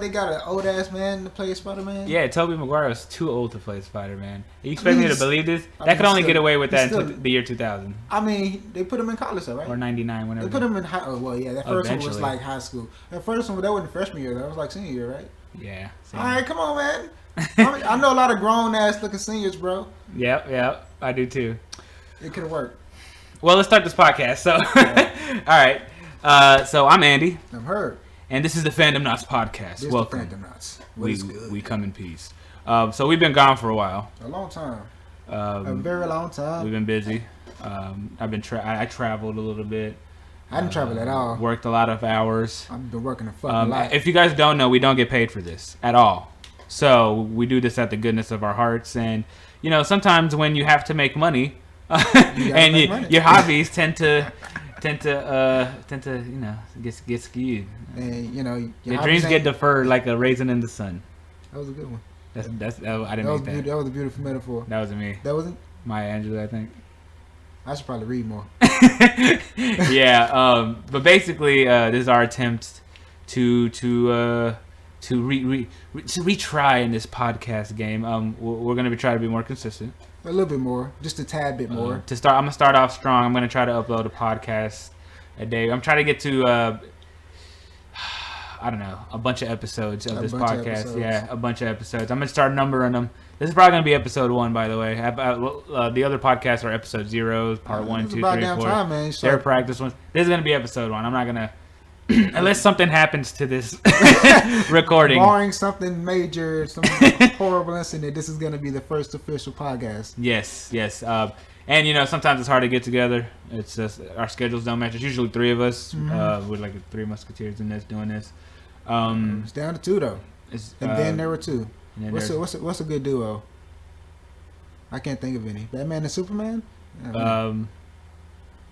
They got an old ass man to play Spider-Man. Yeah, Tobey Maguire is too old to play Spider-Man. You expect me to believe this? That could only get away with that in the year 2000. I mean, they put him in college, though, right? Or 99, whenever. They put him in high. Oh, well, yeah, that first one was like high school. That first one, that wasn't freshman year. That was like senior year, right? Yeah. All right, come on, man. I know a lot of grown ass looking seniors, bro. Yep, I do too. It could have worked. Well, let's start this podcast. So, all right. So I'm Andy. I'm Herb. And this is the Fandomnauts Podcast. This Welcome. The Fandomnauts. We come in peace. So we've been gone for a while. A long time. A very long time. We've been busy. I traveled a little bit. I didn't travel at all. Worked a lot of hours. I've been working a fucking lot. If you guys don't know, we don't get paid for this at all. So we do this at the goodness of our hearts. And, you know, sometimes when you have to make money, and your hobbies tend to get skewed. And you know, your dreams get deferred like a raisin in the sun. That was a good one. I didn't make that. That was a beautiful metaphor. That wasn't me. That wasn't Maya Angelou, I think. I should probably read more. Yeah. But basically, this is our attempt to retry in this podcast game. We're gonna try to be more consistent. A little bit more, just a tad bit more. I'm gonna start off strong. I'm gonna try to upload a podcast a day. I'm trying to get to I don't know, a bunch of episodes of this podcast. Yeah, a bunch of episodes. I'm gonna start numbering them. This is probably gonna be episode 1, by the way. The other podcasts are episode 0, part 1, 2, 3, 4. Time, man. Their practice ones. This is gonna be episode 1. I'm not gonna. Unless something happens to this recording. Barring something major, some horrible incident, this is going to be the first official podcast. Yes. And, you know, sometimes it's hard to get together. It's just our schedules don't match. It's usually 3 of us. We're like the 3 musketeers in this, doing this. It's down to 2, though. Then there were 2. What's a good duo? I can't think of any. Batman and Superman?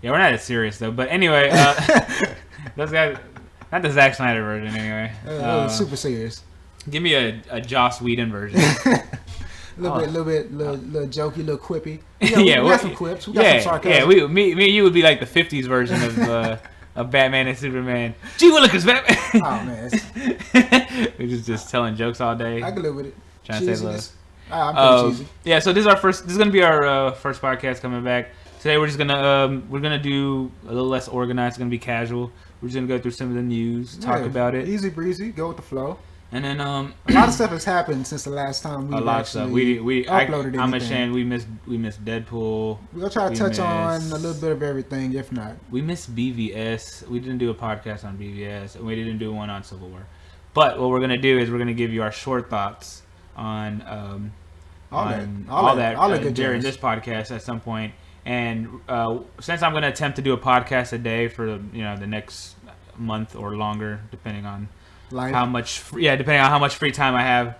Yeah, we're not as serious, though. But anyway, those guys, not the Zack Snyder version, anyway. Super serious. Give me a Joss Whedon version. little jokey, little quippy. We got some quips. We got some sarcasm. Yeah, me and you would be like the 50s version of Batman and Superman. Gee Willikers, Batman. Oh, man. We're just telling jokes all day. I can live with it. Trying to say love. I'm pretty cheesy. Yeah, so this is gonna be our first podcast coming back. Today we're just gonna do a little less organized. It's gonna be casual. We're just gonna go through some of the news, talk about it. Easy breezy, go with the flow. And then a lot of stuff has happened since the last time we uploaded. I'm ashamed we missed Deadpool. We'll try to touch on a little bit of everything, if not. We missed BVS. We didn't do a podcast on BVS, and we didn't do one on Civil War. But what we're gonna do is we're gonna give you our short thoughts on all that during this podcast at some point. And since I'm going to attempt to do a podcast a day for the next month or longer, depending on how much free time I have,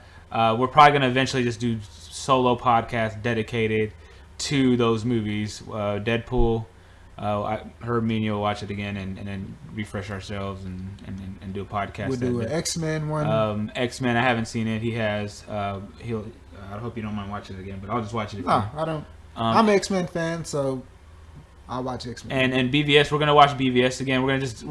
we're probably going to eventually just do solo podcasts dedicated to those movies. Deadpool, her and me will watch it again and then refresh ourselves and do a podcast. We'll do an X-Men one. X-Men, I haven't seen it. He has. I hope you don't mind watching it again, but I'll just watch it. No, I don't. I'm an X-Men fan, so I'll watch X-Men. And BVS, we're gonna watch BVS again. We're just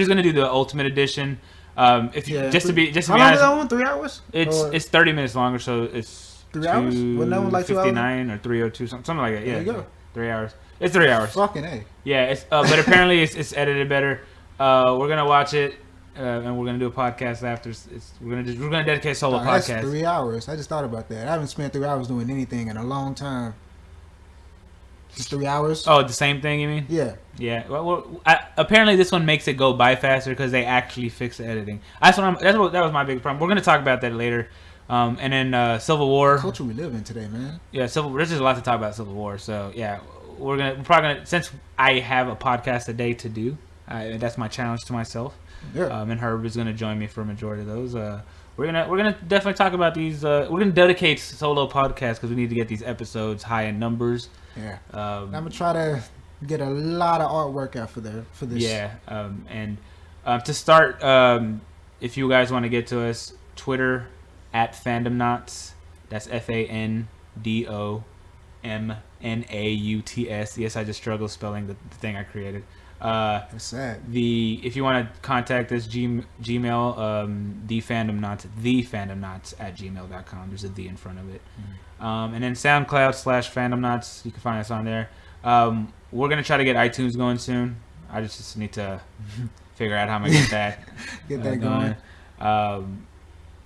gonna do the Ultimate Edition. How long is that one? 3 hours? It's 30 minutes longer, so it's 3 hours. Wasn't that one like 2:59 or 3:02, something like that. Yeah, there you go. 3 hours. It's 3 hours. Fucking A. Yeah, it's but apparently it's edited better. We're gonna watch it. And we're gonna do a podcast after. We're gonna dedicate solo podcast. That's 3 hours. I just thought about that. I haven't spent 3 hours doing anything in a long time. Just 3 hours. Oh, the same thing, you mean? Yeah. Yeah. Well, apparently this one makes it go by faster because they actually fix the editing. That was my big problem. We're gonna talk about that later. And then Civil War. The culture we live in today, man. Yeah, there's just a lot to talk about Civil War. So yeah, we're probably gonna, since I have a podcast a day to do. That's my challenge to myself. Yeah. And Herb is gonna join me for a majority of those. We're gonna definitely talk about these. We're gonna dedicate solo podcasts because we need to get these episodes high in numbers. Yeah. I'm gonna try to get a lot of artwork out for this. Yeah. And to start, if you guys want to get to us, Twitter @Fandomnauts. That's FANDOMNAUTS. Yes, I just struggled spelling the thing I created. That's sad. If you want to contact us, Gmail, TheFandomnauts at gmail.com. There's a "the" in front of it. And then SoundCloud /Fandomnauts. You can find us on there. We're gonna try to get iTunes going soon. I just need to figure out how I'm gonna get that going.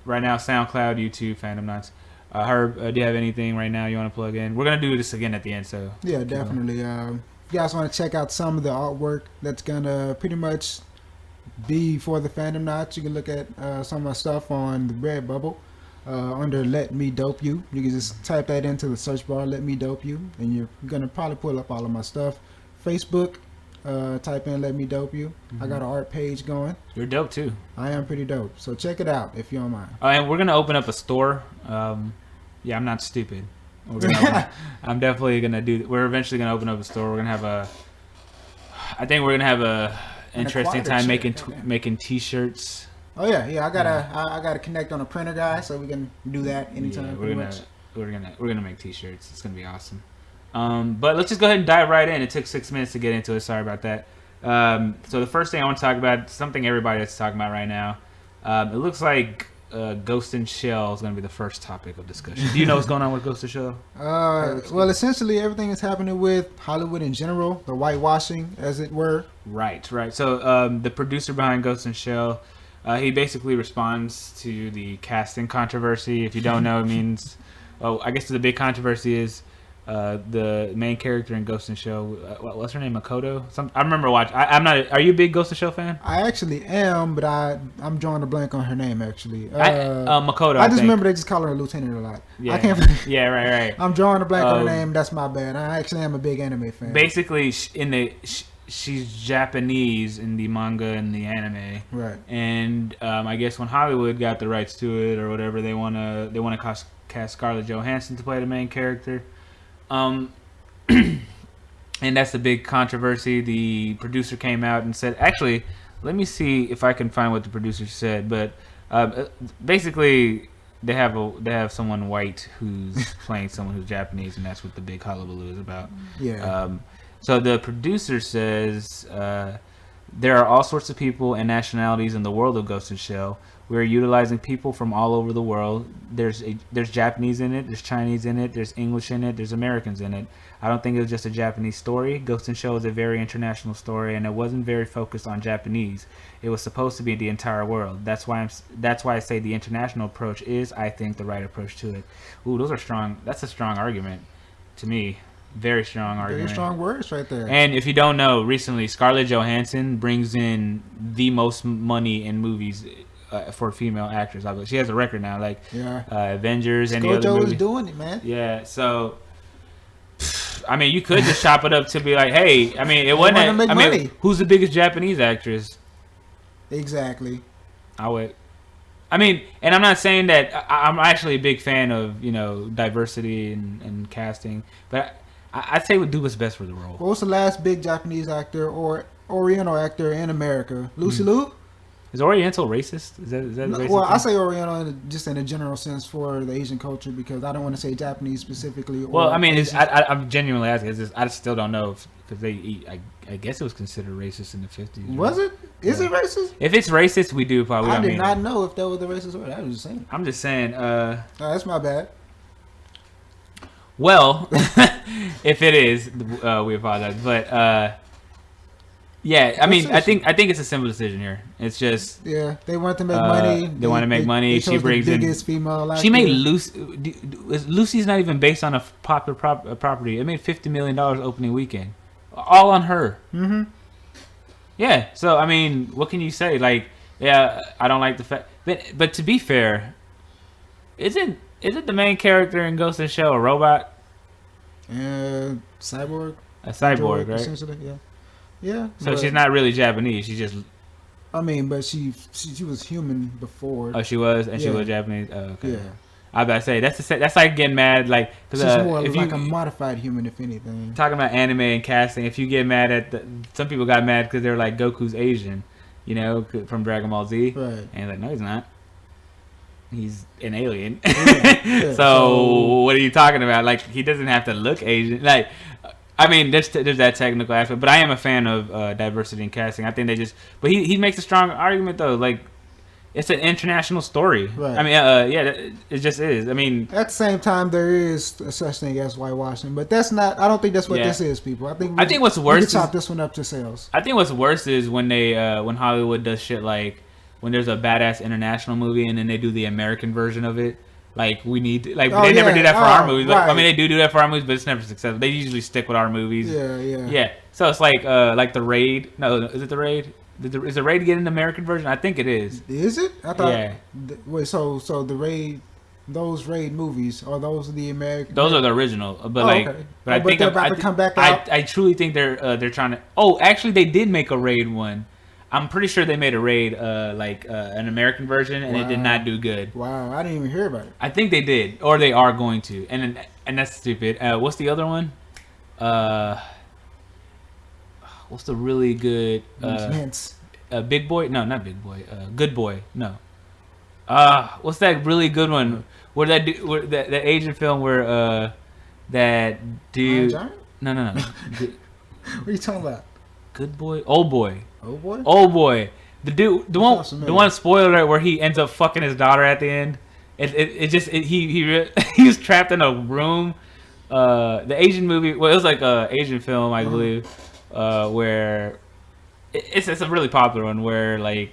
Right now, SoundCloud, YouTube, Fandomnauts. Herb, do you have anything right now you want to plug in? We're gonna do this again at the end, so yeah, definitely. If you guys want to check out some of the artwork that's gonna pretty much be for the Fandomnauts, you can look at some of my stuff on the Redbubble under "Let Me Dope You." You can just type that into the search bar, "Let Me Dope You," and you're gonna probably pull up all of my stuff. Facebook, type in "Let Me Dope You." I got an art page going. You're dope too. I am pretty dope, so check it out if you don't mind. And we're gonna open up a store. Yeah, I'm not stupid. I'm definitely gonna do. We're eventually gonna open up a store. We're gonna have I think we're gonna have a interesting time making T-shirts. Oh yeah. I gotta connect on a printer guy, so we can do that anytime. Yeah, we're gonna make T-shirts. It's gonna be awesome. But let's just go ahead and dive right in. It took 6 minutes to get into it. Sorry about that. So the first thing I want to talk about, something everybody is talking about right now. It looks like Ghost in Shell is going to be the first topic of discussion. Do you know what's going on with Ghost in Shell? Well, essentially everything is happening with Hollywood in general, the whitewashing, as it were. Right. So the producer behind Ghost in Shell, he basically responds to the casting controversy. If you don't know, it means, I guess the big controversy is the main character in Ghost in Shell. What's her name? Makoto. I remember watching. I'm not. Are you a big Ghost in Shell fan? I actually am, but I'm drawing a blank on her name actually. Makoto. I just remember they just call her a lieutenant a lot. Yeah. I can't. Yeah. Right. I'm drawing a blank on her name. That's my bad. I actually am a big anime fan. Basically, she's Japanese in the manga and the anime. Right. And I guess when Hollywood got the rights to it or whatever, they wanna cast Scarlett Johansson to play the main character. And that's the big controversy. The producer came out and said, actually, let me see if I can find what the producer said, but basically they have someone white who's playing someone who's Japanese, and that's what the big hullabaloo is about. Yeah. So the producer says there are all sorts of people and nationalities in the world of Ghost in Shell. We're utilizing people from all over the world. There's Japanese in it, there's Chinese in it, there's English in it, there's Americans in it. I don't think it was just a Japanese story. Ghost in Shell is a very international story, and it wasn't very focused on Japanese. It was supposed to be the entire world. That's why I say the international approach is, I think, the right approach to it. Ooh, those are strong. That's a strong argument to me. Very strong argument. Very strong words right there. And if you don't know, recently Scarlett Johansson brings in the most money in movies for a female actress. She has a record now, like Avengers and the other movies. is doing it, man. Yeah, so I mean, you could just chop it up to be like, hey, I mean, it wasn't. Money. Who's the biggest Japanese actress? Exactly. I mean, and I'm not saying that I'm actually a big fan of diversity and casting, but I'd say we do what's best for the role. What's the last big Japanese actor or Oriental actor in America? Lucy Liu? Is Oriental racist? Is that racist? Well, I say Oriental just in a general sense for the Asian culture, because I don't want to say Japanese specifically. Well, I mean, I'm genuinely asking. I just still don't know because they eat. I guess it was considered racist in the 50s. Right? Was it? Is it racist? If it's racist, we do probably. I did not know if that was the racist word. I was just saying. I'm just saying. That's my bad. Well, if it is, we apologize. But yeah, I mean, I think it's a simple decision here. It's just they want to make money. They want to make money. She brings the biggest female actor. She made Lucy's not even based on a popular property. It made $50 million opening weekend, all on her. Mm-hmm. Yeah. So I mean, what can you say? Like, yeah, I don't like the fact. But to be fair, isn't the main character in Ghost in Shell a robot? Cyborg. A cyborg, right? Essentially, yeah. Yeah. So she's not really Japanese. She just. I mean, but she was human before. Oh, she was, and she was Japanese. Oh, okay. Yeah. I was about to say that's like getting mad, like because she's more like a modified human, if anything. Talking about anime and casting, if you get mad at some people got mad because they're like Goku's Asian, from Dragon Ball Z, right? And like, no, he's not. He's an alien. Yeah. So what are you talking about? Like, he doesn't have to look Asian. Like, I mean, there's that technical aspect, but I am a fan of diversity in casting. I think they just, but he makes a strong argument though. Like, it's an international story. Right. I mean, yeah, it just is. I mean, at the same time, there is a such thing as whitewashing, but that's not. I don't think that's what this is, people. I think what's worse. We can chop this one up to sales. I think what's worse is when they when Hollywood does shit like when there's a badass international movie and then they do the American version of it. Like we need to, they never do that for our movies. Right. I mean, they do that for our movies, but it's never successful. They usually stick with our movies. Yeah. So it's like The Raid. No, is it The Raid? Is The Raid getting an American version? I think it is. Is it? I thought. Yeah. Wait. So the Raid, those Raid movies are those the American? Those are the original. But okay. But I think they're about to come back out. I truly think they're trying to. Oh, actually, they did make a Raid one. I'm pretty sure they made a Raid, an American version, and it did not do good. Wow, I didn't even hear about it. I think they did, or they are going to, and that's stupid. What's the other one? What's the really good? Big Boy? No, not Big Boy. Good Boy? No. What's that really good one? Where that Asian film where that dude? No. What are you talking about? Good Boy, Old Boy. Old Boy. The dude, the one spoiler alert where he ends up fucking his daughter at the end. He was trapped in a room. The Asian movie, well, it was like a Asian film, I believe, where it's a really popular one where like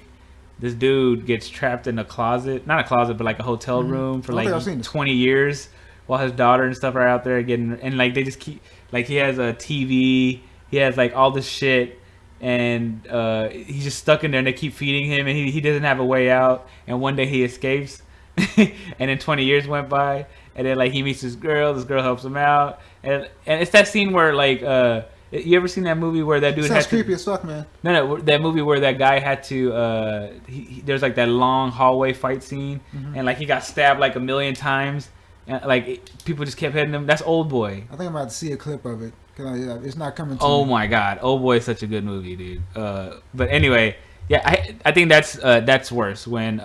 this dude gets trapped in a closet, not a closet, but like a hotel room for like 20 years while his daughter and stuff are out there getting, and like they just keep, like he has a TV, he has like all this shit. And he's just stuck in there, and they keep feeding him, and he doesn't have a way out. And one day he escapes, and then 20 years went by, and then like he meets this girl helps him out, and it's that scene where like you ever seen that movie where that dude sounds creepy as fuck, man. No, that movie where that guy had to there's like that long hallway fight scene, and like he got stabbed like 1,000,000 times, and like people just kept hitting him. That's Old Boy. I think I'm about to see a clip of it. It's not coming to me. My god, Old Boy is such a good movie, dude. But anyway, yeah, I think that's worse when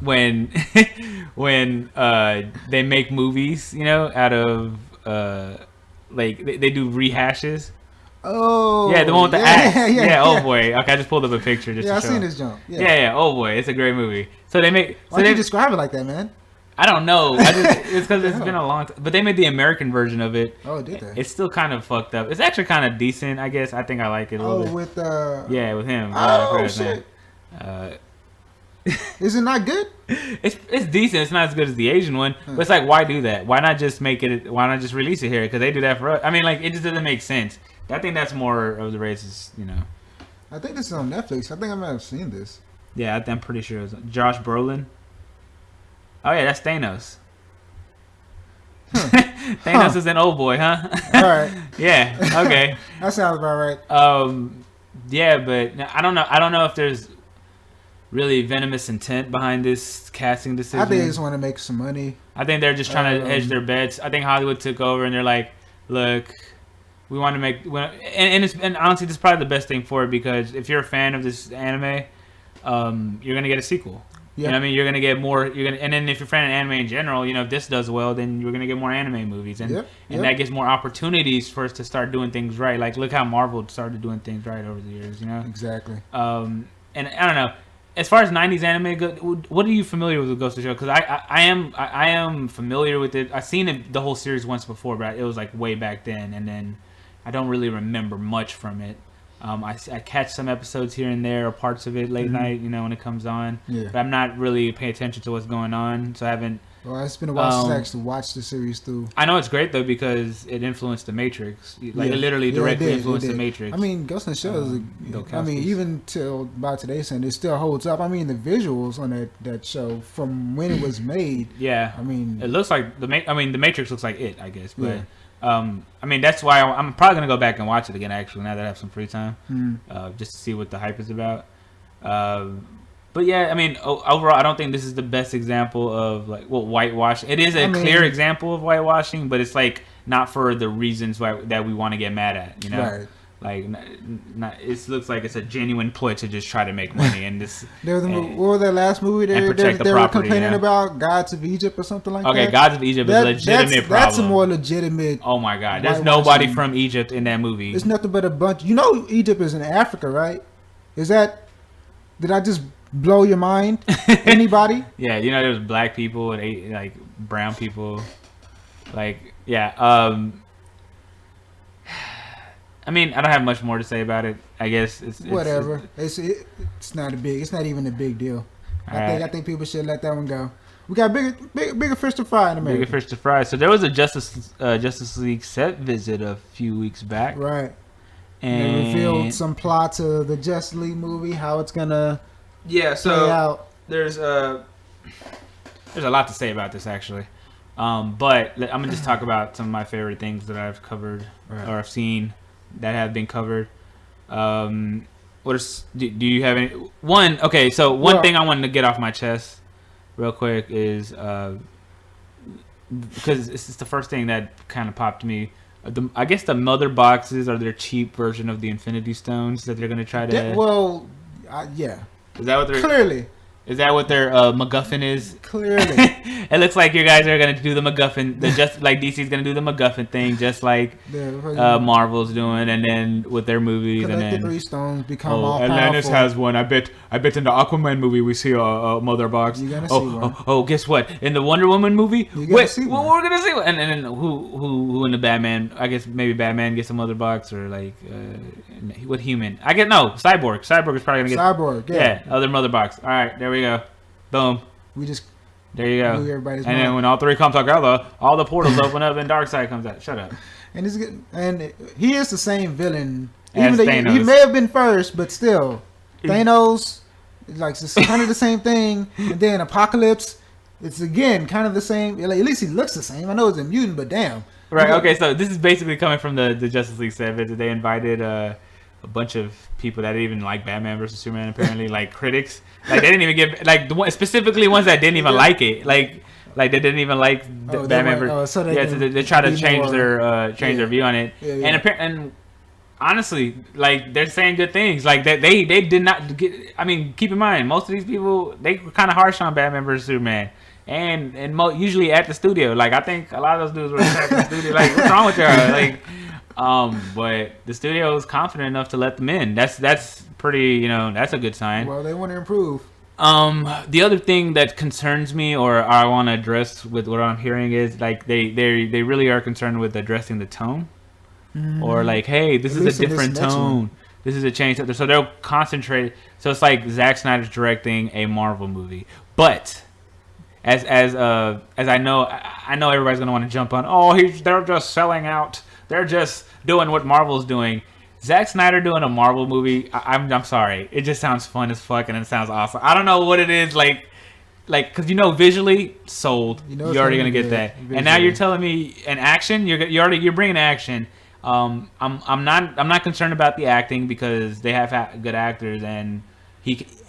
when they make movies, you know, out of like they do rehashes. Oh yeah, the one with the axe. Yeah, Old Boy. Okay, I just pulled up a picture just to show. I've seen this jump. Yeah, Old Boy. It's a great movie. So they make. Why'd you describe it like that, man? I don't know. It's because it's been a long time. But they made the American version of it. Oh, did they? It's still kind of fucked up. It's actually kind of decent, I guess. I think I like it a little bit. With with him. Oh shit. Is it not good? It's decent. It's not as good as the Asian one. But it's like, why do that? Why not just make it? Why not just release it here? Because they do that for us. I mean, like, it just doesn't make sense. I think that's more of the racist, you know. I think this is on Netflix. I think I might have seen this. Yeah, I'm pretty sure it was Josh Brolin. Oh yeah, that's Thanos. Thanos is an Old Boy, huh? All right. Yeah. Okay. That sounds about right. Yeah, but I don't know. I don't know if there's really venomous intent behind this casting decision. I think they just want to make some money. I think they're just trying to hedge their bets. I think Hollywood took over and they're like, look, we want to make, and honestly, this is probably the best thing for it because if you're a fan of this anime, you're gonna get a sequel. Yep. You know what I mean? You're gonna get more. And then if you're a fan of anime in general, you know, if this does well, then you're gonna get more anime movies, and that gives more opportunities for us to start doing things right. Like, look how Marvel started doing things right over the years. You know? Exactly. And I don't know. As far as '90s anime goes, what are you familiar with Ghost of Shell? Because I am familiar with it. I've seen the whole series once before, but it was like way back then, and then I don't really remember much from it. I catch some episodes here and there or parts of it late night, you know, when it comes on. Yeah. But I'm not really paying attention to what's going on, so I haven't. Well, it's been a while since I actually watched the series through. I know it's great though because it influenced the Matrix. Like it literally directly influenced the Matrix. I mean, Ghost in the Shell is. I mean, even till about today's end, it still holds up. I mean, the visuals on that show from when it was made. Yeah. I mean, it looks like the Matrix looks like it, I guess, but. Yeah. I mean, that's why I'm probably going to go back and watch it again, actually, now that I have some free time, just to see what the hype is about. But yeah, I mean, overall, I don't think this is the best example of, like, whitewashing. It is a clear example of whitewashing, but it's, like, not for the reasons that we want to get mad at, you know? Like, it looks like it's a genuine ploy to just try to make money. And this. What was that last movie they were complaining about? Gods of Egypt or something like that? Okay, Gods of Egypt is a legitimate problem. That's a more legitimate. Oh my God. There's nobody from Egypt in that movie. It's nothing but a bunch. You know Egypt is in Africa, right? Did I just blow your mind? Anybody? Yeah, you know there's black people and like brown people. Like, yeah. I mean, I don't have much more to say about it. I guess it's whatever. It's not even a big deal. I think people should let that one go. We got bigger fish to fry in America. Bigger fish to fry. So there was a Justice League set visit a few weeks back. Right. And they revealed some plots of the Justice League movie, how it's gonna play out. There's a lot to say about this actually. But I'm gonna just talk about some of my favorite things that I've covered or I've seen that have been covered. Do you have any one? Okay, so one thing I wanted to get off my chest real quick is because it's the first thing that kind of popped to me. I guess the mother boxes are their cheap version of the Infinity Stones that they're gonna try to. Yeah. Is that what they're clearly? Is that what their MacGuffin is? Clearly. It looks like you guys are going to do the MacGuffin. Just like DC's going to do the MacGuffin thing, just like Marvel's doing, and then with their movies. And then 3 stones become all powerful. Atlantis has one. I bet in the Aquaman movie we see a mother box. You're going to see one. Oh, guess what? In the Wonder Woman movie, we're going to see one. We're going to see one. And then who in the Batman? I guess maybe Batman gets a mother box, or like what human? I guess no, Cyborg. Cyborg is probably going to get Cyborg. Yeah, other mother box. All right, there we go. Boom. There you go. And then when all 3 come together, all the portals open up and Darkseid comes out. Shut up. And he is the same villain. As even Thanos. He may have been first, but still, Thanos, like it's kind of the same thing. And then Apocalypse, it's again kind of the same. At least he looks the same. I know it's a mutant, but damn. Right. Okay. So this is basically coming from the Justice League set visit. They invited a bunch of people that didn't even like Batman versus Superman, apparently, like critics. Like they didn't even give specifically ones that didn't even like it. Like they didn't even like Batman versus. So they try to change their view on it. Yeah. And honestly, like they're saying good things. Like they did not get. I mean, keep in mind, most of these people they were kind of harsh on Batman versus Superman. And usually at the studio. Like I think a lot of those dudes were at the studio. Like what's wrong with y'all? Like. But the studio is confident enough to let them in. That's pretty, that's a good sign. Well, they want to improve. The other thing that concerns me, or I want to address with what I'm hearing, is like they really are concerned with addressing the tone, or like, hey, this is a different tone. This is a change. So they'll concentrate. So it's like Zack Snyder's directing a Marvel movie, but as I know everybody's gonna want to jump on. Oh, they're just selling out. They're just doing what Marvel's doing. Zack Snyder doing a Marvel movie, I'm sorry. It just sounds fun as fuck and it sounds awesome. I don't know what it is like because visually sold. You're already gonna get that. Visually. And now you're telling me an action. You're bringing action. I'm not concerned about the acting because they have good actors and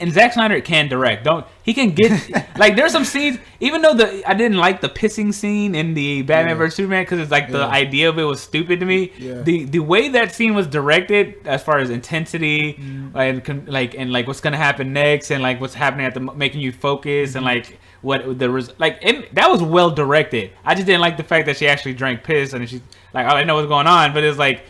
Zack Snyder can direct. He can get like there's some scenes. Even though I didn't like the pissing scene in the Batman vs Superman because it's like the idea of it was stupid to me. Yeah. The way that scene was directed, as far as intensity and what's gonna happen next and like what's happening making you focus and like what that was well directed. I just didn't like the fact that she actually drank piss and she's like I didn't know what's going on, but it's like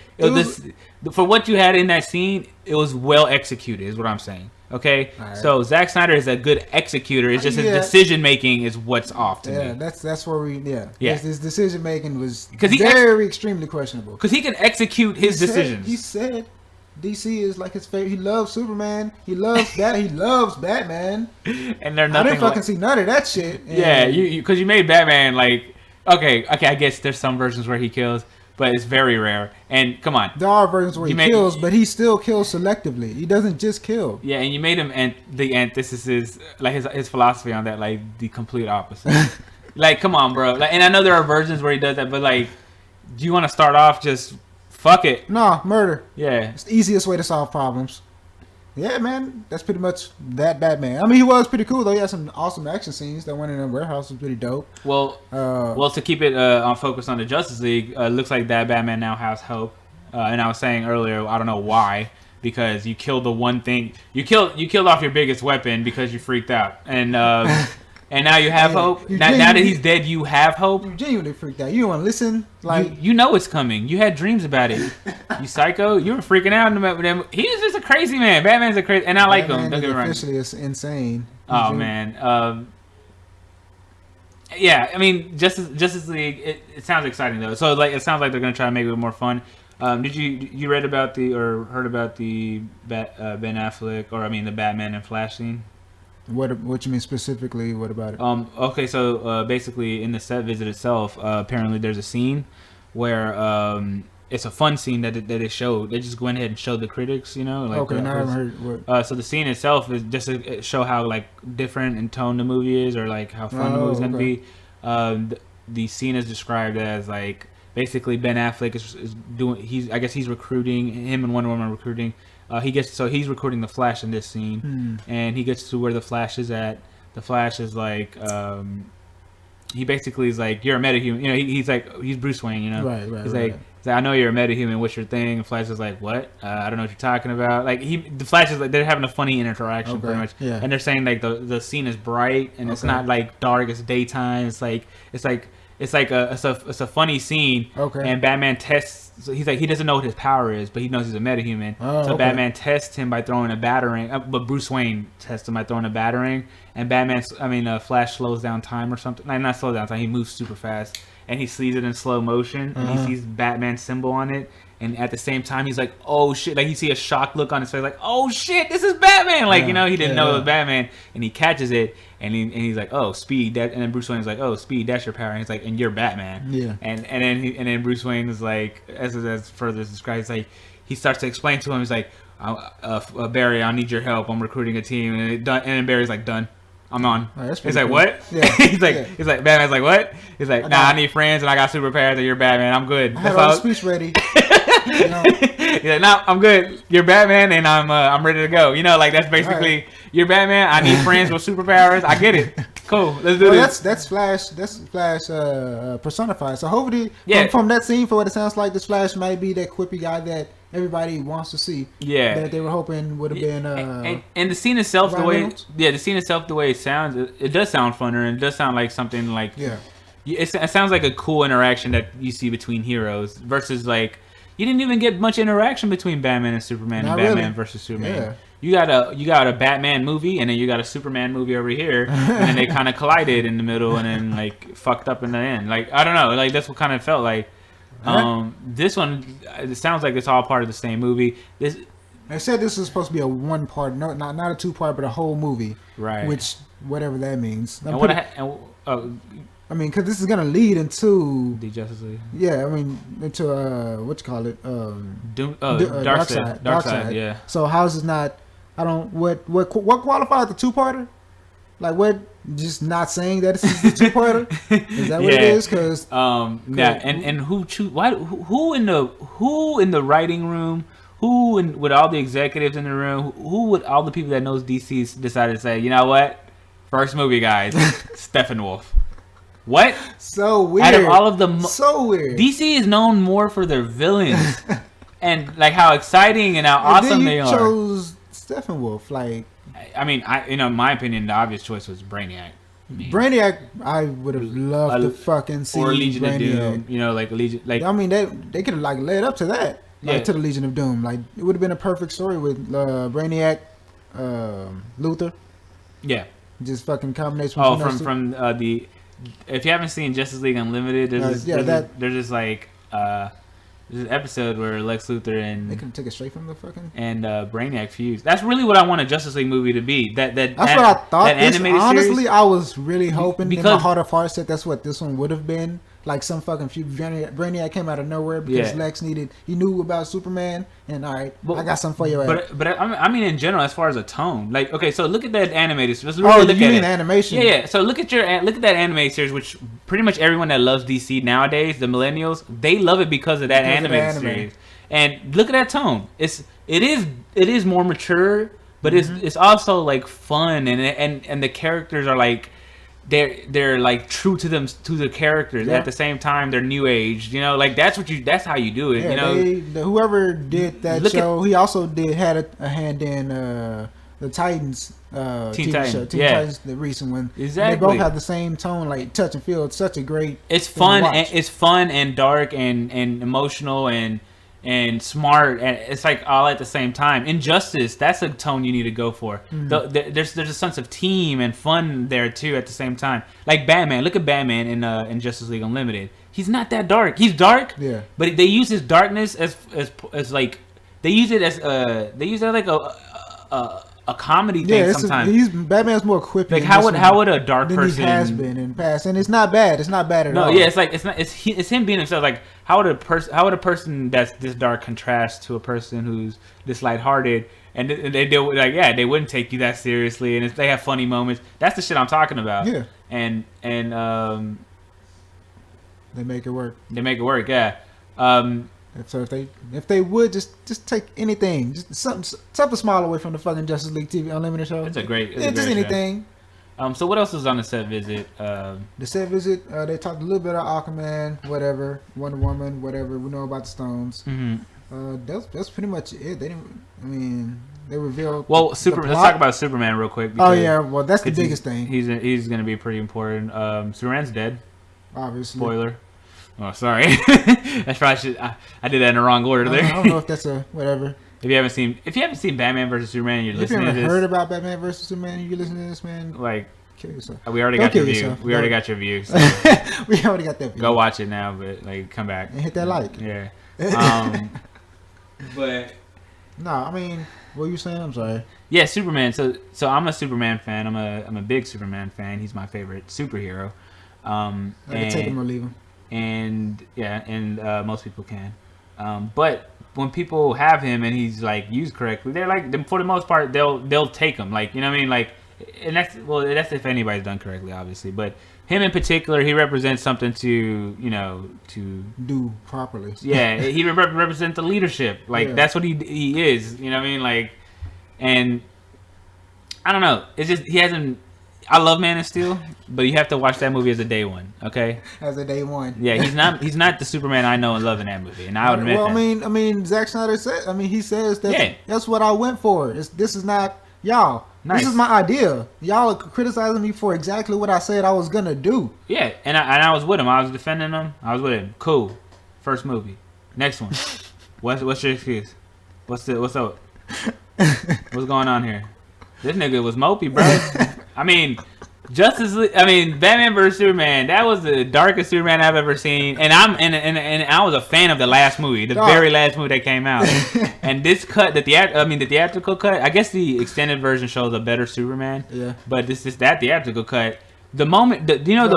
for what you had in that scene, it was well executed. Is what I'm saying. Okay, right. So Zack Snyder is a good executor. It's just his decision making is what's off to me. Yeah, that's where his decision making was extremely questionable. Because he can execute his decisions. He said DC is like his favorite. He loves Superman. He loves He loves Batman. And they're nothing. I didn't fucking see none of that shit. Yeah, because you made Batman like okay. I guess there's some versions where he kills. But it's very rare. And come on. There are versions where he kills, but he still kills selectively. He doesn't just kill. Yeah, and you made him the antithesis, like his philosophy on that, like the complete opposite. Like, come on, bro. Like, and I know there are versions where he does that, but like, do you want to start off just fuck it? No, murder. Yeah. It's the easiest way to solve problems. Yeah, man. That's pretty much that Batman. I mean, he was pretty cool, though. He had some awesome action scenes. That one in the warehouse was pretty dope. Well, to keep it on focus on the Justice League, looks like that Batman now has hope. and I was saying earlier, I don't know why, because you killed the one thing you killed off your biggest weapon because you freaked out, and now you have hope. Now that he's dead, you have hope. You genuinely freaked out. You don't want to listen. Like you know it's coming. You had dreams about it. You psycho. You were freaking out. He was just a crazy man. Batman's a crazy, and I like him. Don't get me wrong. Officially, it's insane. Oh man. Yeah, I mean, Justice League. It sounds exciting though. So like, it sounds like they're gonna try to make it more fun. Did you read about or heard about the Ben Affleck the Batman and Flash scene? What you mean specifically? What about it? Okay, so basically in the set visit itself, apparently there's a scene where it's a fun scene that they showed. They just went ahead and showed the critics, Like, okay, now I haven't heard what. So the scene itself is just to show how like different in tone the movie is, or like how fun the movie's gonna be. The scene is described as like basically Ben Affleck is doing. He's recruiting, him and Wonder Woman are recruiting. He's recruiting the Flash in this scene, and he gets to where the Flash is at. The Flash is like, he basically is like, you're a metahuman. He's Bruce Wayne. Right. He's like, I know you're a metahuman. What's your thing? And Flash is like, what? I don't know what you're talking about. Like the Flash is like, they're having a funny interaction pretty much, and they're saying like the scene is bright and it's not like dark. It's daytime. It's a funny scene. Okay. And Batman tests. So he's like, he doesn't know what his power is, but he knows he's a metahuman. Batman tests him by throwing a batarang. But Bruce Wayne tests him by throwing a batarang, and Flash slows down time or something. Like, not slow down time. He moves super fast, and he sees it in slow motion, and he sees Batman's symbol on it. And at the same time, he's like, "Oh shit!" Like, you see a shocked look on his face, like, "Oh shit, this is Batman!" Like, he didn't know it was Batman, and he catches it, and he's like, "Oh, Speed!" And then Bruce Wayne's like, "Oh, Speed, that's your power." And he's like, "And you're Batman." Yeah. And then Bruce Wayne is like, as further described, it's like he starts to explain to him. He's like, "Barry, I need your help. I'm recruiting a team." And then Barry's like, "Done. I'm on." He's like, "What?" Yeah. he's like, Batman's like, "What?" He's like, "Nah, I need friends, and I got superpowers, and you're Batman. I'm good." I had all the speech ready. He's like, "No, I'm good. You're Batman, and I'm ready to go." Like, that's basically you're Batman. I need friends with superpowers. I get it. Cool. Let's do this. That's Flash. That's Flash personified. So hopefully, from that scene, for what it sounds like, this Flash might be that quippy guy that everybody wants to see. Yeah. That they were hoping would have been. And the scene itself, the scene itself, the way it sounds, it does sound funner, and it does sound like something like. Yeah. It sounds like a cool interaction that you see between heroes versus like you didn't even get much interaction between Batman and Superman and Batman versus Superman. Yeah. You got a Batman movie, and then you got a Superman movie over here, and then they kind of collided in the middle, and then like fucked up in the end. Like, I don't know, like that's what kind of felt like. This one, it sounds like it's all part of the same movie. They said this was supposed to be a one part, not a 2-part, but a whole movie. Right. Which whatever that means. Because this is gonna lead into the Justice League. Yeah, into what you call it? Darkseid. Yeah. So how's it not? What qualifies the 2-parter? Like, what? Just not saying that this is the 2-parter? Is that what it is? Because and who choose? Why? Who in the writing room? With all the executives in the room? Who with all the people that knows DC decided to say, you know what? First movie, guys, Steppenwolf. What? So weird. Out of all of the so weird. DC is known more for their villains and like how exciting and how awesome they are. Chose Steppenwolf. Like, in my opinion, the obvious choice was Brainiac. Brainiac, I would have loved to fucking see or Legion Brainiac. of Doom. Like Legion. Like, they could have like led up to that. To the Legion of Doom. Like, it would have been a perfect story with Brainiac, Luthor. Yeah. Just fucking combination. From the. If you haven't seen Justice League Unlimited, there's this episode where Lex Luthor and they can take it straight from the fucking and Brainiac fuse. That's really what I want a Justice League movie to be. That's what I thought. Honestly, series, I was really hoping in my heart of hearts that that's what this one would have been. Like, some fucking Brainiac came out of nowhere because Lex he knew about Superman, and I got something for your ass. But in general, as far as a tone, like, okay, so look at that animated series. Look at the animation? Yeah. So look at that animated series, which pretty much everyone that loves DC nowadays, the millennials, they love it because of that animated series. And look at that tone. It is more mature, but it's also like fun, and the characters are like. they're like true to the characters. At the same time they're new age, you know, like that's how you do it. Whoever did that show, he also had a hand in the Titans Teen TV show, Titans, the recent one. Exactly. And they both have the same tone, like touch and feel. It's such a great. It's fun. It's fun and dark and emotional and smart, and it's like all at the same time. Injustice, that's a tone you need to go for. There's a sense of team and fun there too at the same time. Like Batman, look at Batman in Justice League Unlimited. He's not that dark. He's dark, but they use his darkness as like they use it like a comedy thing sometimes. Batman's more quippy. Like how would a dark person he has been in the past, and it's not bad. It's not bad at all. No, yeah, it's him being himself. Like how would a person that's this dark contrast to a person who's this lighthearted, and they do like they wouldn't take you that seriously, and they have funny moments. That's the shit I'm talking about. Yeah, and they make it work. They make it work. Yeah. So if they would just take anything, just something small away from the fucking Justice League TV Unlimited show. It's a great anything. So what else was on the set visit? The set visit, they talked a little bit about Aquaman, whatever, Wonder Woman, whatever. We know about the Stones. Mm-hmm. That's pretty much it. They revealed. Well, let's talk about Superman real quick. Oh yeah, well that's the biggest thing. He's going to be pretty important. Superman's dead. Obviously. Spoiler. Oh, sorry. That's probably I did that in the wrong order there. I don't know if that's a whatever. If you haven't seen Batman vs Superman, and you're listening to this. If you haven't heard about Batman vs Superman, and you're listening to this, man. Like, kill yourself. We already got your view. We already got your view. So. We already got that view. Go watch it now, but like, come back and hit that like. Yeah. But no, I mean, what were you saying? I'm sorry. Yeah, Superman. So I'm a Superman fan. I'm a big Superman fan. He's my favorite superhero. I can take him or leave him. And most people can. But when people have him and he's like used correctly, they're like, for the most part, they'll take him. Like, you know what I mean? Like, and that's if anybody's done correctly, obviously. But him in particular, he represents something to do properly. Yeah, he represents the leadership. Like that's what he is. You know what I mean? Like, and I don't know. It's just he hasn't. I love Man of Steel, but you have to watch that movie as a day one, okay? As a day one. Yeah, he's not the Superman I know and love in that movie, and I would admit that. I mean, Zack Snyder said. I mean, he says that that's what I went for. This is not y'all. Nice. This is my idea. Y'all are criticizing me for exactly what I said I was gonna do. Yeah, and I was with him. I was defending him. I was with him. Cool. First movie. Next one. What's your excuse? What's up? What's going on here? This nigga was mopey, bro. I mean, Batman vs Superman. That was the darkest Superman I've ever seen, and I was a fan of the last movie, the very last movie that came out. And this cut, the theatrical cut. I guess the extended version shows a better Superman. Yeah. But that theatrical cut. The moment,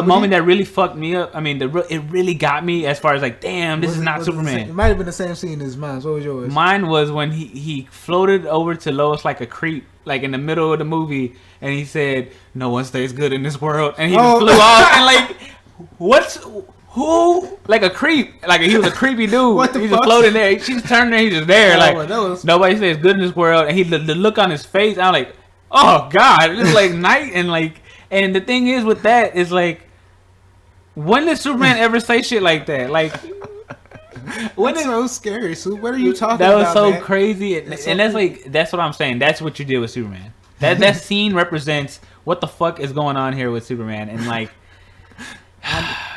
moment that really fucked me up. I mean, it really got me as far as like, damn, this is not Superman. It might have been the same scene as mine. What was yours? Mine was when he floated over to Lois like a creep, like in the middle of the movie, and he said, "No one stays good in this world," and he just flew off. And like, who? Like a creep. Like he was a creepy dude. What the fuck? Just floating there. She's turning there. He's just there. Nobody stays good in this world. And the look on his face. I'm like, oh God, it's like night and like. And the thing is with that is like, when did Superman ever say shit like that? Like, that's so scary. So what are you talking about? That was so man? Crazy, and that's what I'm saying. That's what you did with Superman. That scene represents what the fuck is going on here with Superman, and like,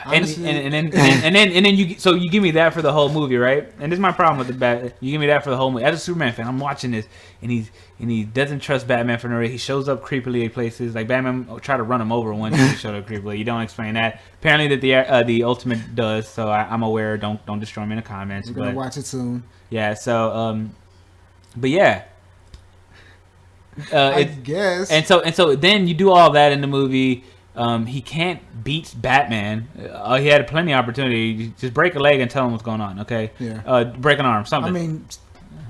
and then you give me that for the whole movie, right? And this is my problem with the Bat. You give me that for the whole movie. As a Superman fan, I'm watching this, and he doesn't trust Batman for no reason. He shows up creepily at places. Like Batman tried to run him over once. He showed up creepily. You don't explain that. Apparently that the Ultimate does. So I'm aware. Don't destroy me in the comments. We're gonna watch it soon. Yeah. So but yeah. I guess. And so then you do all that in the movie. He can't beat Batman. He had plenty of opportunity. Just break a leg and tell him what's going on, okay? Yeah. Break an arm, something. I mean,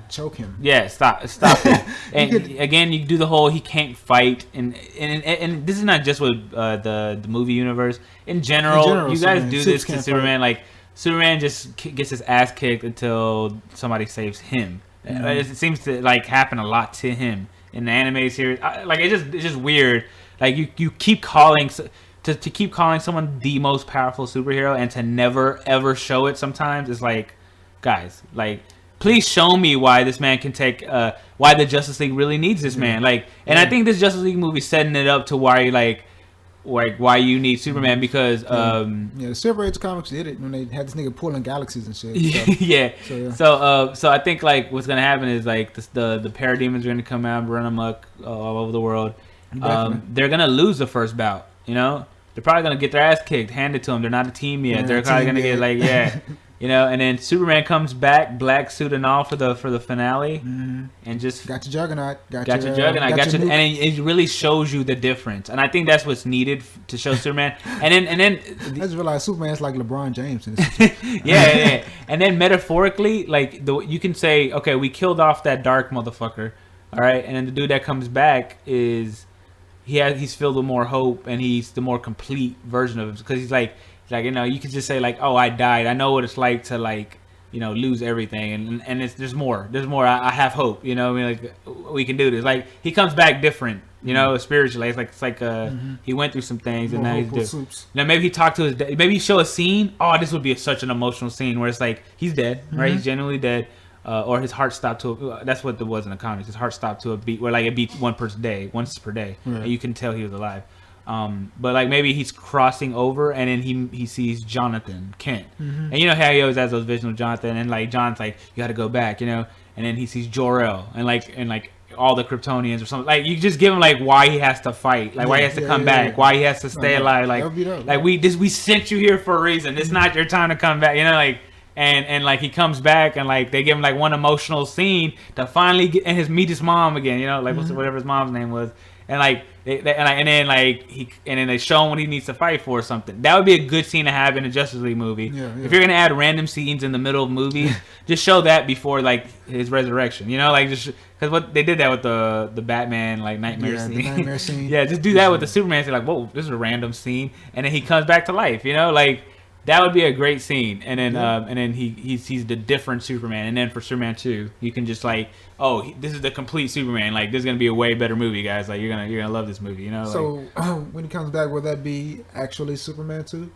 choke him. Yeah, stop it. And again, you do the whole he can't fight, and this is not just with the movie universe. In general, you guys do this to Superman. Like Superman just gets his ass kicked until somebody saves him. Mm-hmm. It seems to like happen a lot to him in the anime series. Like it's just weird. Like you keep calling to keep calling someone the most powerful superhero and to never ever show it sometimes is like, guys, like, please show me why this man can take why the Justice League really needs this man. Like, and I think this Justice League movie setting it up to why why you need Superman, because the Silver Age comics did it when they had this nigga pulling galaxies and shit. So I think like what's gonna happen is like the parademons are gonna come out and run amok all over the world. They're gonna lose the first bout. You know, they're probably gonna get their ass kicked, handed to them. They're not a team yet. They're probably gonna get like you know, and then Superman comes back, black suit and all for the finale, and just got your Juggernaut, and it really shows you the difference. And I think that's what's needed to show Superman. And then I just realized Superman's like LeBron James in this situation. yeah. And then metaphorically, like you can say, okay, we killed off that dark motherfucker, all right, and then the dude that comes back is he's filled with more hope, and he's the more complete version of him, because he's like, you know, you could just say like, oh, I died. I know what it's like to like, you know, lose everything, and there's more. I have hope. You know, I mean, like we can do this. Like he comes back different. You know, spiritually. It's like he went through some things, and now he's different. Now maybe he talked to his dad. Maybe he show a scene. Oh, this would be such an emotional scene where it's like he's dead, right? He's genuinely dead. Or his heart stopped to that's what there was in the comics. His heart stopped to a beat where like it beats once per day, and you can tell he was alive. But like maybe he's crossing over, and then he sees Jonathan Kent, and you know how he always has those visions of Jonathan, and like John's like, you got to go back, you know, and then he sees Jor-El and like all the Kryptonians or something. Like you just give him like why he has to fight, like why he has to come back, why he has to stay alive, like we sent you here for a reason. It's not your time to come back, you know, like. And like he comes back, and like they give him like one emotional scene to finally meet his mom again, you know, like whatever his mom's name was, and like and then they show him what he needs to fight for or something. That would be a good scene to have in a Justice League movie. If you're gonna add random scenes in the middle of movies, just show that before like his resurrection, you know, like just because what they did that with the Batman like nightmare scene. The nightmare scene. Just do that with the Superman scene, like, whoa, this is a random scene, and then he comes back to life, you know, like. That would be a great scene, and then he sees the different Superman, and then for Superman 2, you can just like, oh, this is the complete Superman. Like this is gonna be a way better movie, guys. Like you're gonna love this movie, you know. So when he comes back, will that be actually Superman 2?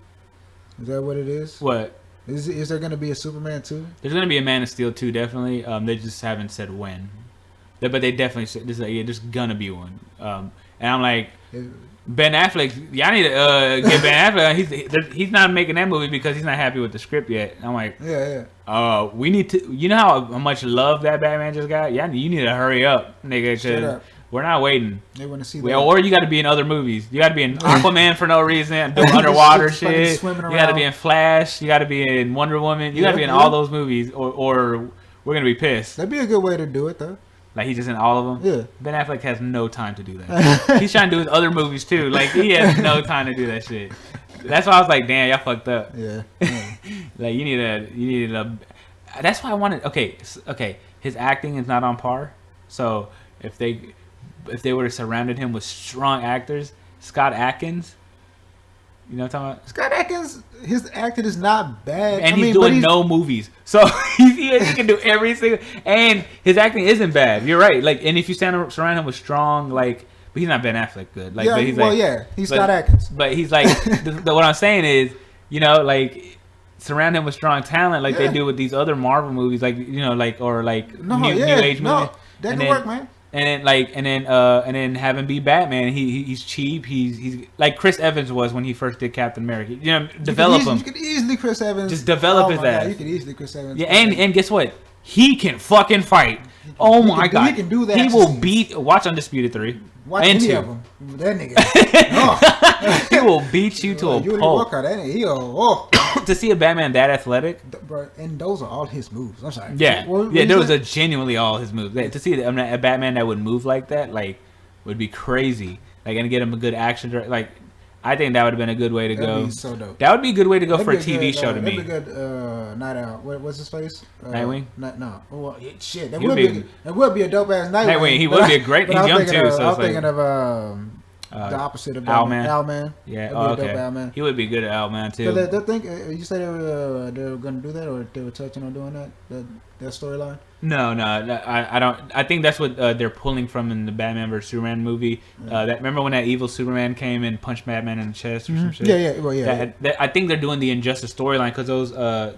Is that what it is? What is there gonna be a Superman 2? There's gonna be a Man of Steel 2, definitely. They just haven't said when, but they definitely said there's gonna be one. And I'm like. Ben Affleck, y'all need to get Ben Affleck. He's not making that movie because he's not happy with the script yet. I'm like, we need to. You know how much love that Batman just got? Yeah, you need to hurry up, nigga. Because we're not waiting. They want to see that. Or you got to be in other movies. You got to be in Aquaman for no reason, doing underwater shit. You got to be in Flash. You got to be in Wonder Woman. You got to be in all those movies, or we're gonna be pissed. That'd be a good way to do it, though. Like he's just in all of them. Yeah. Ben Affleck has no time to do that. He's trying to do his other movies too. Like he has no time to do that shit. That's why I was like, damn, y'all fucked up. Yeah. Like you needed a. That's why I wanted. Okay. His acting is not on par. So if they would have surrounded him with strong actors, Scott Adkins. You know what I'm talking about? Scott Adkins, his acting is not bad. And he's doing no movies. So he can do every single... And his acting isn't bad. You're right. Like, and if you surround him with strong, like... But he's not Ben Affleck good. Like, he's Scott Adkins. But he's like... what I'm saying is, you know, like... Surround him with strong talent like they do with these other Marvel movies. Like, you know, like... Or like new age movies. That can work, man. And then have him be Batman. He's cheap. He's like Chris Evans was when he first did Captain America. You know, develop him. You could easily Chris Evans. Just develop his ass. God, you could easily Chris Evans. Yeah, and guess what? He can fucking fight. Oh my god, he can do that. He will beat. Watch Undisputed 3. Watch any of them. That nigga. He will beat you to a pulp. To see a Batman that athletic, bro, and those are all his moves. I'm sorry. Yeah, those are genuinely all his moves. To see a Batman that would move like that, like, would be crazy. Like, and get him a good action. Like, I think that would have been a good way to go. Be so dope. That would be a good way to go for a TV show to me. That'd be good. Night Owl. What's his face? Nightwing. No. Well, shit. That would be a dope ass Nightwing. He would be a great. He's young too. I was thinking of the opposite of Owlman. Owlman. Yeah. Oh, okay. Owlman. He would be good at Owlman too. So they think you said they were going to do that, or they were touching on doing that storyline. No, I don't. I think that's what they're pulling from in the Batman vs Superman movie. Remember when that evil Superman came and punched Batman in the chest or some shit? Yeah. Well, yeah. I think they're doing the Injustice storyline because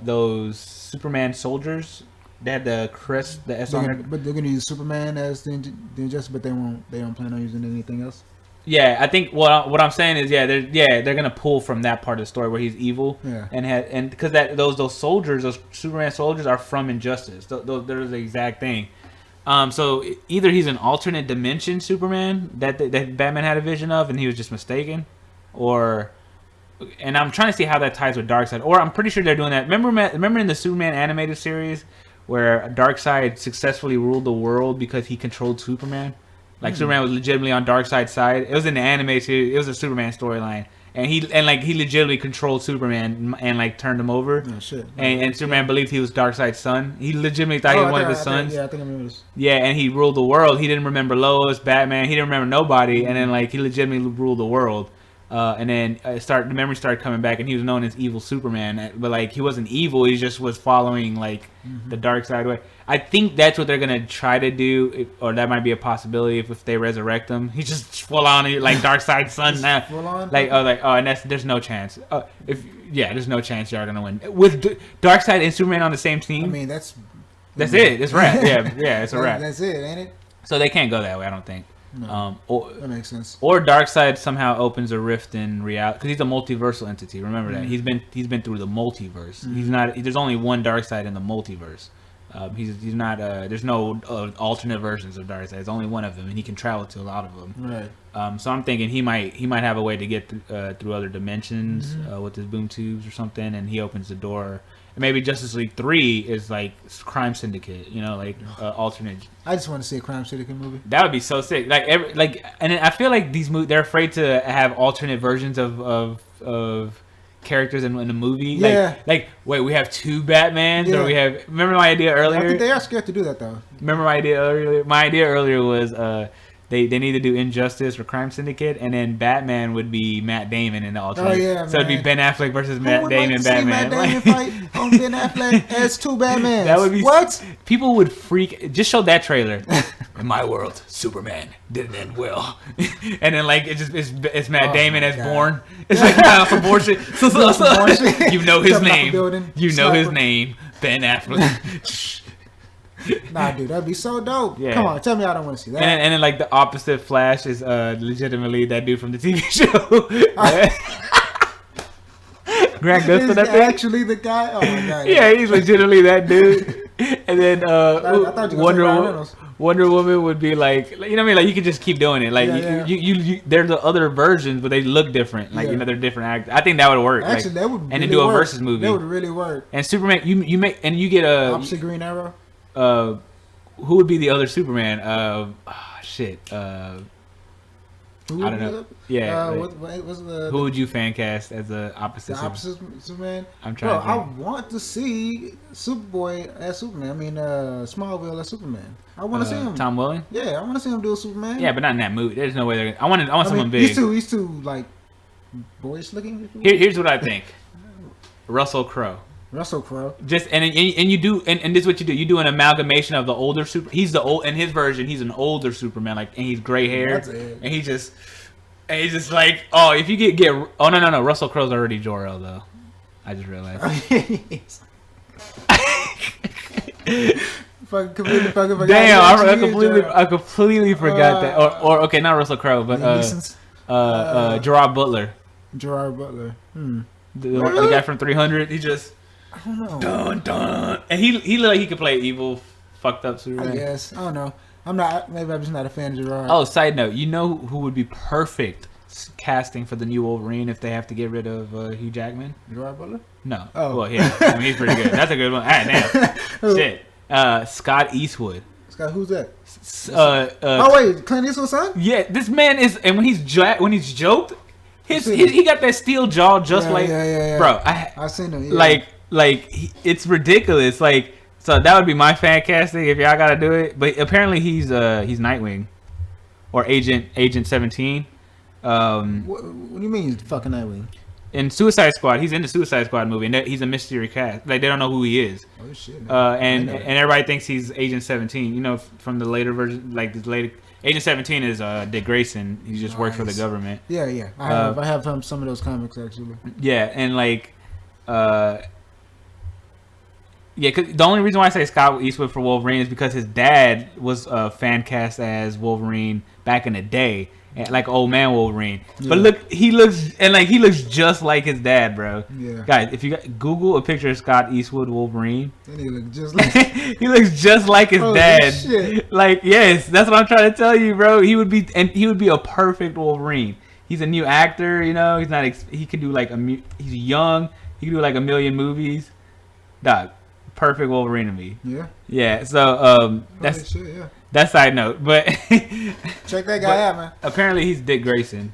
those Superman soldiers. They had the crest, the S on it. But they're gonna use Superman as the Injustice, but they don't plan on using anything else. Yeah, I think what I'm saying is they're gonna pull from that part of the story where he's evil. Yeah. And because those soldiers, those Superman soldiers are from Injustice. They're the exact thing. So either he's an alternate dimension Superman that Batman had a vision of and he was just mistaken, and I'm trying to see how that ties with Darkseid. Or I'm pretty sure they're doing that. Remember in the Superman animated series where Darkseid successfully ruled the world because he controlled Superman? Like Superman was legitimately on Darkseid's side. It was in the anime series. It was a Superman storyline, and he legitimately controlled Superman and like turned him over. Oh shit! And Superman believed he was Darkseid's son. He legitimately thought he was one of his sons. I think I remember this. Yeah, and he ruled the world. He didn't remember Lois, Batman. He didn't remember nobody. And then like he legitimately ruled the world. And then the memory started coming back, and he was known as Evil Superman. But like he wasn't evil; he just was following like the dark side way. I think that's what they're gonna try to do, or that might be a possibility if they resurrect him. He's just full on like Darkseid's son now. Full on? And there's no chance. There's no chance y'all gonna win with Darkseid and Superman on the same team. I mean that's it. It's wrap. Yeah, it's a wrap. That's it, ain't it? So they can't go that way. I don't think. No, that makes sense. Or Darkseid somehow opens a rift in reality because he's a multiversal entity. Remember that he's been through the multiverse. He's not. There's only one Darkseid in the multiverse. He's not. There's no alternate versions of Darkseid. There's only one of them, and he can travel to a lot of them. Right. So I'm thinking he might have a way to get through other dimensions with his boom tubes or something, and he opens the door. And maybe Justice League 3 is like Crime Syndicate, alternate. I just want to see a Crime Syndicate movie. That would be so sick. And I feel like these movies, they're afraid to have alternate versions of characters in the movie. Yeah. Wait, we have two Batmans, or we have. Remember my idea earlier? I think they are scared to do that though. Remember my idea earlier? My idea earlier was they need to do Injustice or Crime Syndicate, and then Batman would be Matt Damon in the alternate. Oh yeah, so it'd be Ben Affleck versus Matt Damon. Batman. Matt Damon fight on Ben Affleck as two Batmans. That would be what? People would freak. Just show that trailer. In my world, Superman didn't end well, and then it's Matt Damon as Born. It's like some bullshit. So, you know his name. You know his name. Ben Affleck. Nah, dude, that'd be so dope. Yeah. Come on, tell me I don't want to see that. And then like the opposite Flash is legitimately that dude from the TV show. Grant Gustin, that thing? Actually the guy? Oh my god. Yeah, he's legitimately that dude. And then Wonder Woman would be like, you know what I mean? Like you could just keep doing it. Like you they're the other versions, but they look different. Like they're different actors. I think that would work. Actually, that would. And really then do a work. versus movie. That would really work. And Superman, you make and you get a opposite Green Arrow. Who would be the other Superman? Who I don't know. Yeah. What's who would you fan cast as the opposite? The opposite Superman. I'm trying. I want to see Superboy as Superman. I mean, Smallville as Superman. I want to see him. Tom Welling. Yeah, I want to see him do a Superman. Yeah, but not in that movie. There's no way they're. I want someone big. He's too like boyish looking. Here's what I think. Russell Crowe. Just and you do and this is what you do. You do an amalgamation of the older super. He's the old in his version. He's an older Superman, and he's gray hair, and he's just like if you get no Russell Crowe's already Jor-El though. I just realized. Damn, I completely forgot that. Or okay, not Russell Crowe, but Gerard Butler. The guy from 300. He just. I don't know. Dun dun. And he looked like he could play evil, fucked up Superman. I guess. I don't know. Maybe I'm just not a fan of Gerard. Oh, side note. You know who would be perfect casting for the new Wolverine if they have to get rid of Hugh Jackman? Gerard Butler? No. Oh. Well, yeah. I mean, he's pretty good. That's a good one. All right, damn. Shit. Scott Eastwood. Scott, who's that? Wait, Clint Eastwood's son? Yeah, this man is, and when he's joked, he got that steel jaw just yeah. Bro, I've seen him. Yeah. It's ridiculous. Like, so that would be my fan casting if y'all gotta do it. But apparently he's Nightwing, or Agent 17. What do you mean fucking Nightwing? In Suicide Squad, he's in the Suicide Squad movie, and he's a mystery cast. Like, they don't know who he is. Oh shit! And everybody thinks he's Agent 17. You know, from the later version, like this later. Agent 17 is Dick Grayson. He just works for the government. Yeah. I have some of those comics actually. Yeah, and like, cause the only reason why I say Scott Eastwood for Wolverine is because his dad was fan cast as Wolverine back in the day, like old man Wolverine. Yeah. But look, he looks just like his dad, bro. Yeah. Guys, if you Google a picture of Scott Eastwood Wolverine, and he looks just like he looks just like his dad. Shit. Like, yes, that's what I'm trying to tell you, bro. He would be a perfect Wolverine. He's a new actor, you know. He's not. He could do like he's young. He could do like a million movies. Dog, perfect Wolverine to me. Yeah. Yeah. So that's shit, yeah. That side note, but check that guy out, man. Apparently he's Dick Grayson.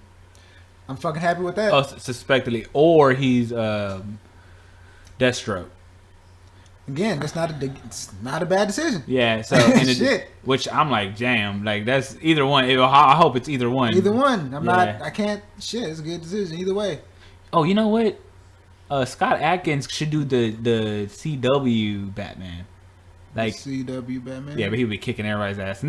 I'm fucking happy with that. Oh, suspectedly, or he's Deathstroke. Again, it's not a bad decision. Yeah, so shit. Which I'm like, damn, like that's either one. I hope it's either one. Either one. I can't. Shit, it's a good decision either way. Oh, you know what? Scott Adkins should do the CW Batman. Like CW Batman. Yeah, but he would be kicking everybody's ass.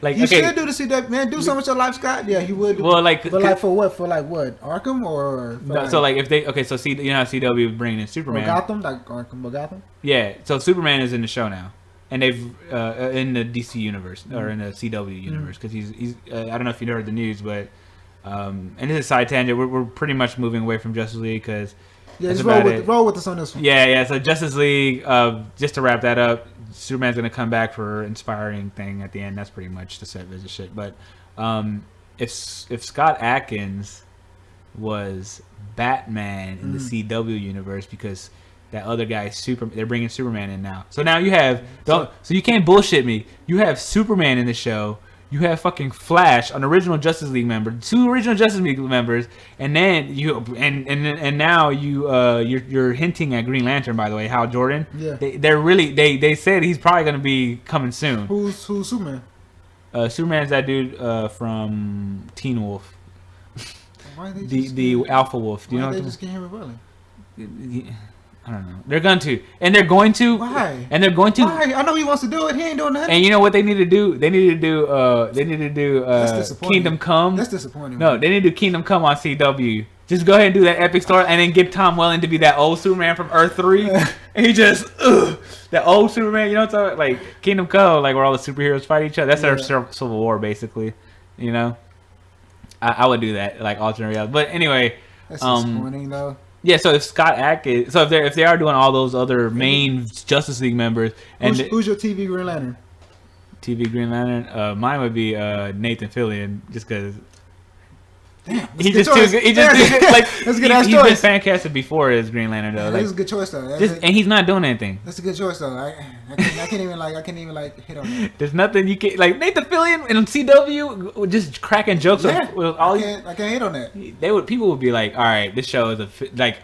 Like, you should do the CW, man. Do something with your life, Scott. Yeah, he would. Well, like, but like for what? For like what? Arkham or? No, so like if they so see, you know how CW is bringing in Superman. Or Gotham, like Arkham or Gotham. Yeah, so Superman is in the show now, and they've in the DC universe or in the CW universe because he's I don't know if you heard the news, but and this is a side tangent. We're pretty much moving away from Justice League because. Yeah, just roll with us on this one. Yeah. So Justice League, just to wrap that up, Superman's gonna come back for inspiring thing at the end. That's pretty much the set visit shit. But if Scott Adkins was Batman in the CW universe, because that other guy they're bringing Superman in now. So now you have so you can't bullshit me. You have Superman in the show. You have fucking Flash, an original Justice League member, 2 original Justice League members, and then and now you're hinting at Green Lantern, by the way, Hal Jordan. Yeah. They said he's probably gonna be coming soon. Who's Superman? Superman's that dude from Teen Wolf. The Alpha Wolf. Do you know? They just can't hear me. I don't know. They're going to. Why? And they're going to. Why? I know he wants to do it. He ain't doing nothing. And you know what they need to do? They need to do. Kingdom Come. That's disappointing. No, they need to do Kingdom Come on CW. Just go ahead and do that epic story, and then get Tom Welling to be that old Superman from Earth 3. And he just that old Superman. You know what I'm talking about? Like Kingdom Come, like where all the superheroes fight each other. That's their Civil War, basically. You know. I would do that, like alternate reality. But anyway. That's disappointing, though. Yeah, so if Scott Adkins, so if they are doing all those other main Justice League members, and who's your TV Green Lantern? TV Green Lantern, mine would be Nathan Fillion, just because. Damn, he's just too good. He's been fan casted before as Green Lantern though. That's a good choice though. And he's not doing anything. That's a good choice though. I can't even hit on that. There's nothing you can like Nathan Fillion in CW just cracking jokes. Yeah, with all I can't hit on that. People would be like, all right, this show is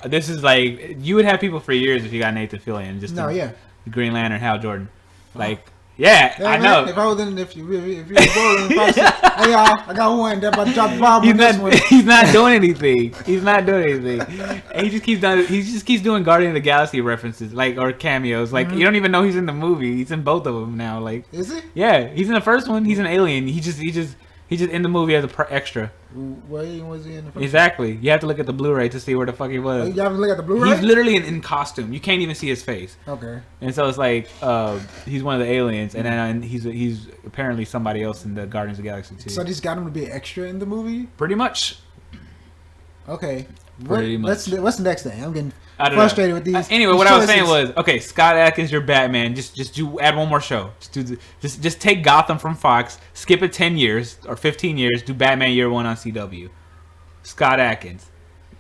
this is like you would have people for years if you got Nathan Fillion just the Green Lantern Hal Jordan, like. Yeah, I know. If you were bored, hey y'all, I got one. That about to drop the bomb on this one. He's not doing anything. And he just keeps doing Guardian of the Galaxy references, like or cameos. Like you don't even know he's in the movie. He's in both of them now. Like is he? Yeah, he's in the first one. He's an alien. He's just in the movie as a extra. Where was he in the first Exactly. You have to look at the Blu-ray to see where the fuck he was. You have to look at the Blu-ray? He's literally in costume. You can't even see his face. Okay. And so it's like he's one of the aliens, and then he's apparently somebody else in the Guardians of the Galaxy too. So they just got him to be an extra in the movie? Pretty much. Okay. Pretty much. What's the next thing? I'm getting frustrated with these. Anyway, what I was saying was, okay, Scott Adkins, you're Batman. Just add one more show. Just take Gotham from Fox, skip it 10 years or 15 years, do Batman Year 1 on CW. Scott Adkins.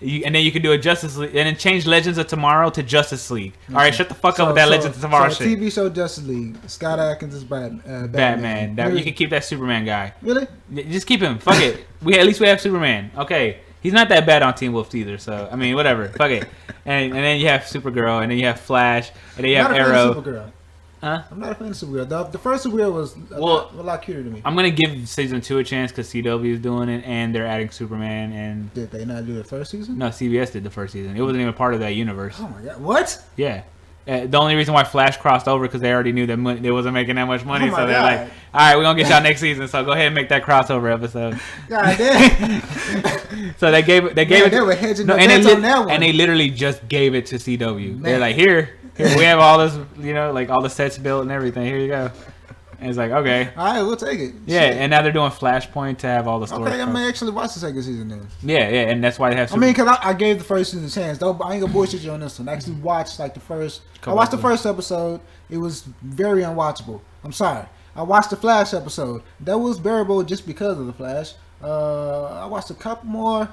And then you can do a Justice League, and then change Legends of Tomorrow to Justice League. Okay. All right, shut the fuck up with that Legends of Tomorrow shit. TV show Justice League. Scott Adkins is Batman. You can keep that Superman guy. Really? Just keep him. Fuck it. At least we have Superman. Okay. He's not that bad on Teen Wolf either, so I mean, whatever. Fuck it. And then you have Supergirl, and then you have Flash, and then you have Arrow. Supergirl. Huh? I'm not a fan of Supergirl. The first Supergirl was a lot cuter to me. I'm gonna give season 2 a chance because CW is doing it and they're adding Superman. And did they not do the first season? No, CBS did the first season. It wasn't even part of that universe. Oh my god, what? Yeah. The only reason why Flash crossed over because they already knew that they wasn't making that much money, so they're like, "All right, we're gonna get y'all next season, so go ahead and make that crossover episode." God damn. So they gave it. They were hedging the bets on that one. And they literally just gave it to CW. Man. They're like, "Here, we have all this, like all the sets built and everything. Here you go." And it's like, okay, all right, we'll take it. Yeah, shit. And now they're doing Flashpoint to have all the stories. Okay, I may actually watch the second season then. Yeah, and that's why they have. Because I gave the first season a chance. Though I ain't gonna bullshit you on this one. I actually watched like the first. I watched the first episode. It was very unwatchable. I'm sorry. I watched the Flash episode. That was bearable just because of the Flash. I watched a couple more.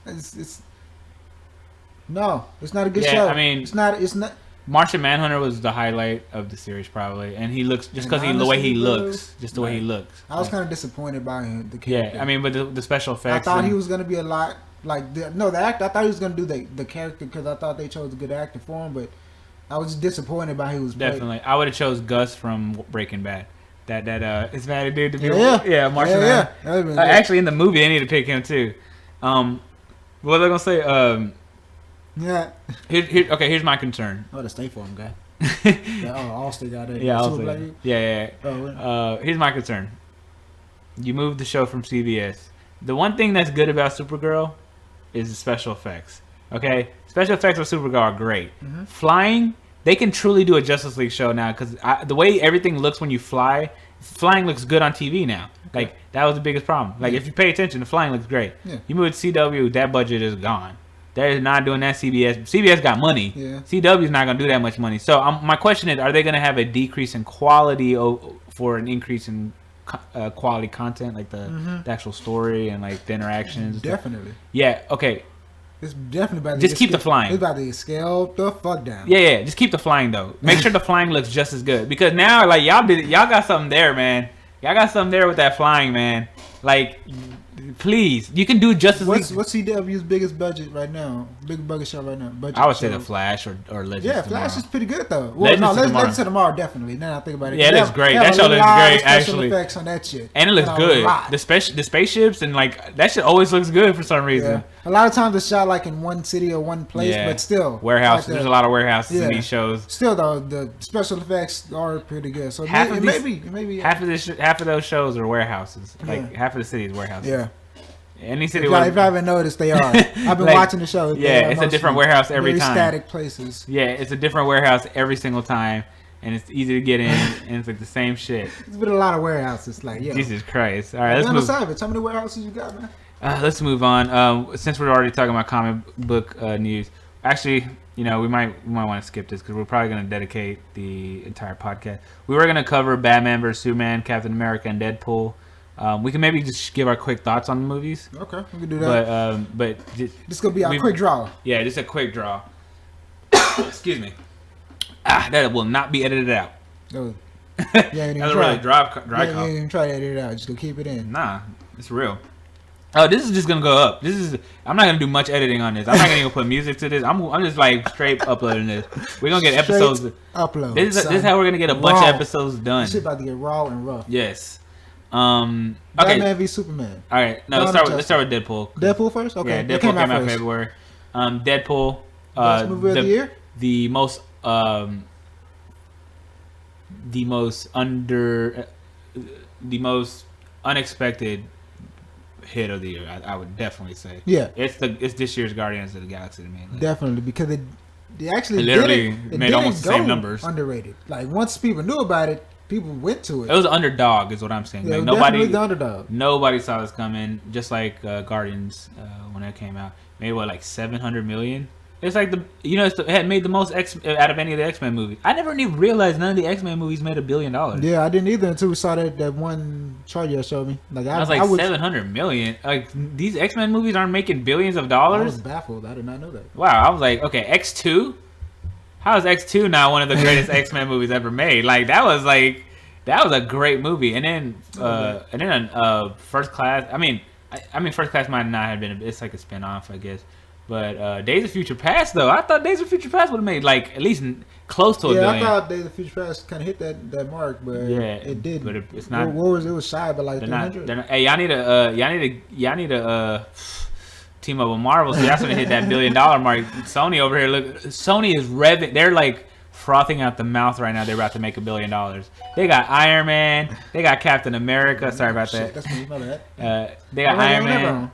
It's no, it's not a good show. I mean, it's not. Martian Manhunter was the highlight of the series probably, and he looks just because the way he looks, just the way he looks. I was kind of disappointed by him. The character. Yeah, I mean, but the special effects. I thought he was gonna be a lot like the actor. I thought he was gonna do the character because I thought they chose a good actor for him, but I was disappointed by how he was played. Definitely, I would have chose Gus from Breaking Bad. That it's bad dude to be. Martian Manhunter. Actually, in the movie, they need to pick him too. What was I gonna say? Yeah. Here's my concern. Oh, the State Farm guy. Allstate guy there. Yeah, Allstate. Yeah. Here's my concern. You moved the show from CBS. The one thing that's good about Supergirl is the special effects. Okay? Special effects of Supergirl are great. Mm-hmm. Flying, they can truly do a Justice League show now because the way everything looks when you flying looks good on TV now. Okay. Like, that was the biggest problem. Like, if you pay attention, the flying looks great. Yeah. You move to CW, that budget is gone. They're not doing that. CBS got money. Yeah. CW's not going to do that much money. So my question is, are they going to have a decrease in quality for an increase in quality content, like the actual story and like the interactions? Definitely. Yeah. Okay. It's definitely about to just keep the flying. It's about to scale the fuck down. Yeah. Just keep the flying though. Make sure the flying looks just as good because now like y'all got something there, man. Y'all got something there with that flying, man. Like. Please, you can do Justice League. What's CW's biggest budget right now? Big budget show right now. I would say the Flash or Legends. Yeah, Flash is pretty good though. Well, Legends of Tomorrow definitely. Now I think about it. Yeah, it looks great. That show looks great actually. Effects on that shit, and it looks good. The spaceships and like that shit always looks good for some reason. Yeah. A lot of times it's shot like in one city or one place, but still warehouse. There's a lot of warehouses in these shows. Still though, the special effects are pretty good. So maybe half of those shows are warehouses. Like half of the city is warehouses. Yeah. Any city. If I haven't noticed, they are. I've been watching the show. Yeah, it's a different warehouse every time. Static places. Yeah, it's a different warehouse every single time, and it's easy to get in, and it's like the same shit. There's been a lot of warehouses, like Jesus Christ! All right, let's move. How many warehouses you got, man? Let's move on. Since we're already talking about comic book news, actually, we might want to skip this because we're probably going to dedicate the entire podcast. We were going to cover Batman vs Superman, Captain America, and Deadpool. We can maybe just give our quick thoughts on the movies. Okay, we can do that. But this gonna be our quick draw. Yeah, just a quick draw. Excuse me. That will not be edited out. No. That's really dry cough. You ain't even try to edit it out. Just gonna keep it in. Nah, it's real. Oh, this is just gonna go up. I'm not gonna do much editing on this. I'm not gonna even put music to this. I'm just like straight uploading this. We're gonna get episodes. Upload. This is how we're gonna get a bunch of episodes done. This shit about to get raw and rough. Yes. Okay. Batman v Superman. All right. No, let's start with Deadpool. Deadpool first. Okay. Yeah, Deadpool came out February. Deadpool. Best movie of the year. The most unexpected hit of the year. I would definitely say. Yeah. It's this year's Guardians of the Galaxy to me. Like, definitely because it actually literally made almost the same numbers. Underrated. Like once people knew about it. People went to it. It was an underdog, is what I'm saying. Yeah, like definitely the underdog. Nobody saw this coming. Just like Guardians when that came out, made like 700 million. It's like it had made the most out of any of the X-Men movies. I never even realized none of the X-Men movies made $1 billion. Yeah, I didn't either until we saw that one chart you showed me. Like I was like 700 million. Like these X-Men movies aren't making billions of dollars. I was baffled. I did not know that. Wow, I was like, okay, X2. How is X2 now one of the greatest X-Men movies ever made? Like that was a great movie. And then First Class. I mean First Class might not have been. It's like a spinoff, I guess. But Days of Future Past, though, I thought Days of Future Past would have made like at least close to $1 billion. Yeah, I thought Days of Future Past kind of hit that mark, but it didn't. But it's not. What was it? Was shy, but like 300. Hey, y'all need to team up with Marvel. So that's gonna hit that $1 billion mark. Sony over here, look. Sony is revving. They're like frothing out the mouth right now. They're about to make $1 billion. They got Iron Man. They got Captain America. Sorry about that. That's me. My bad. They got Iron Man.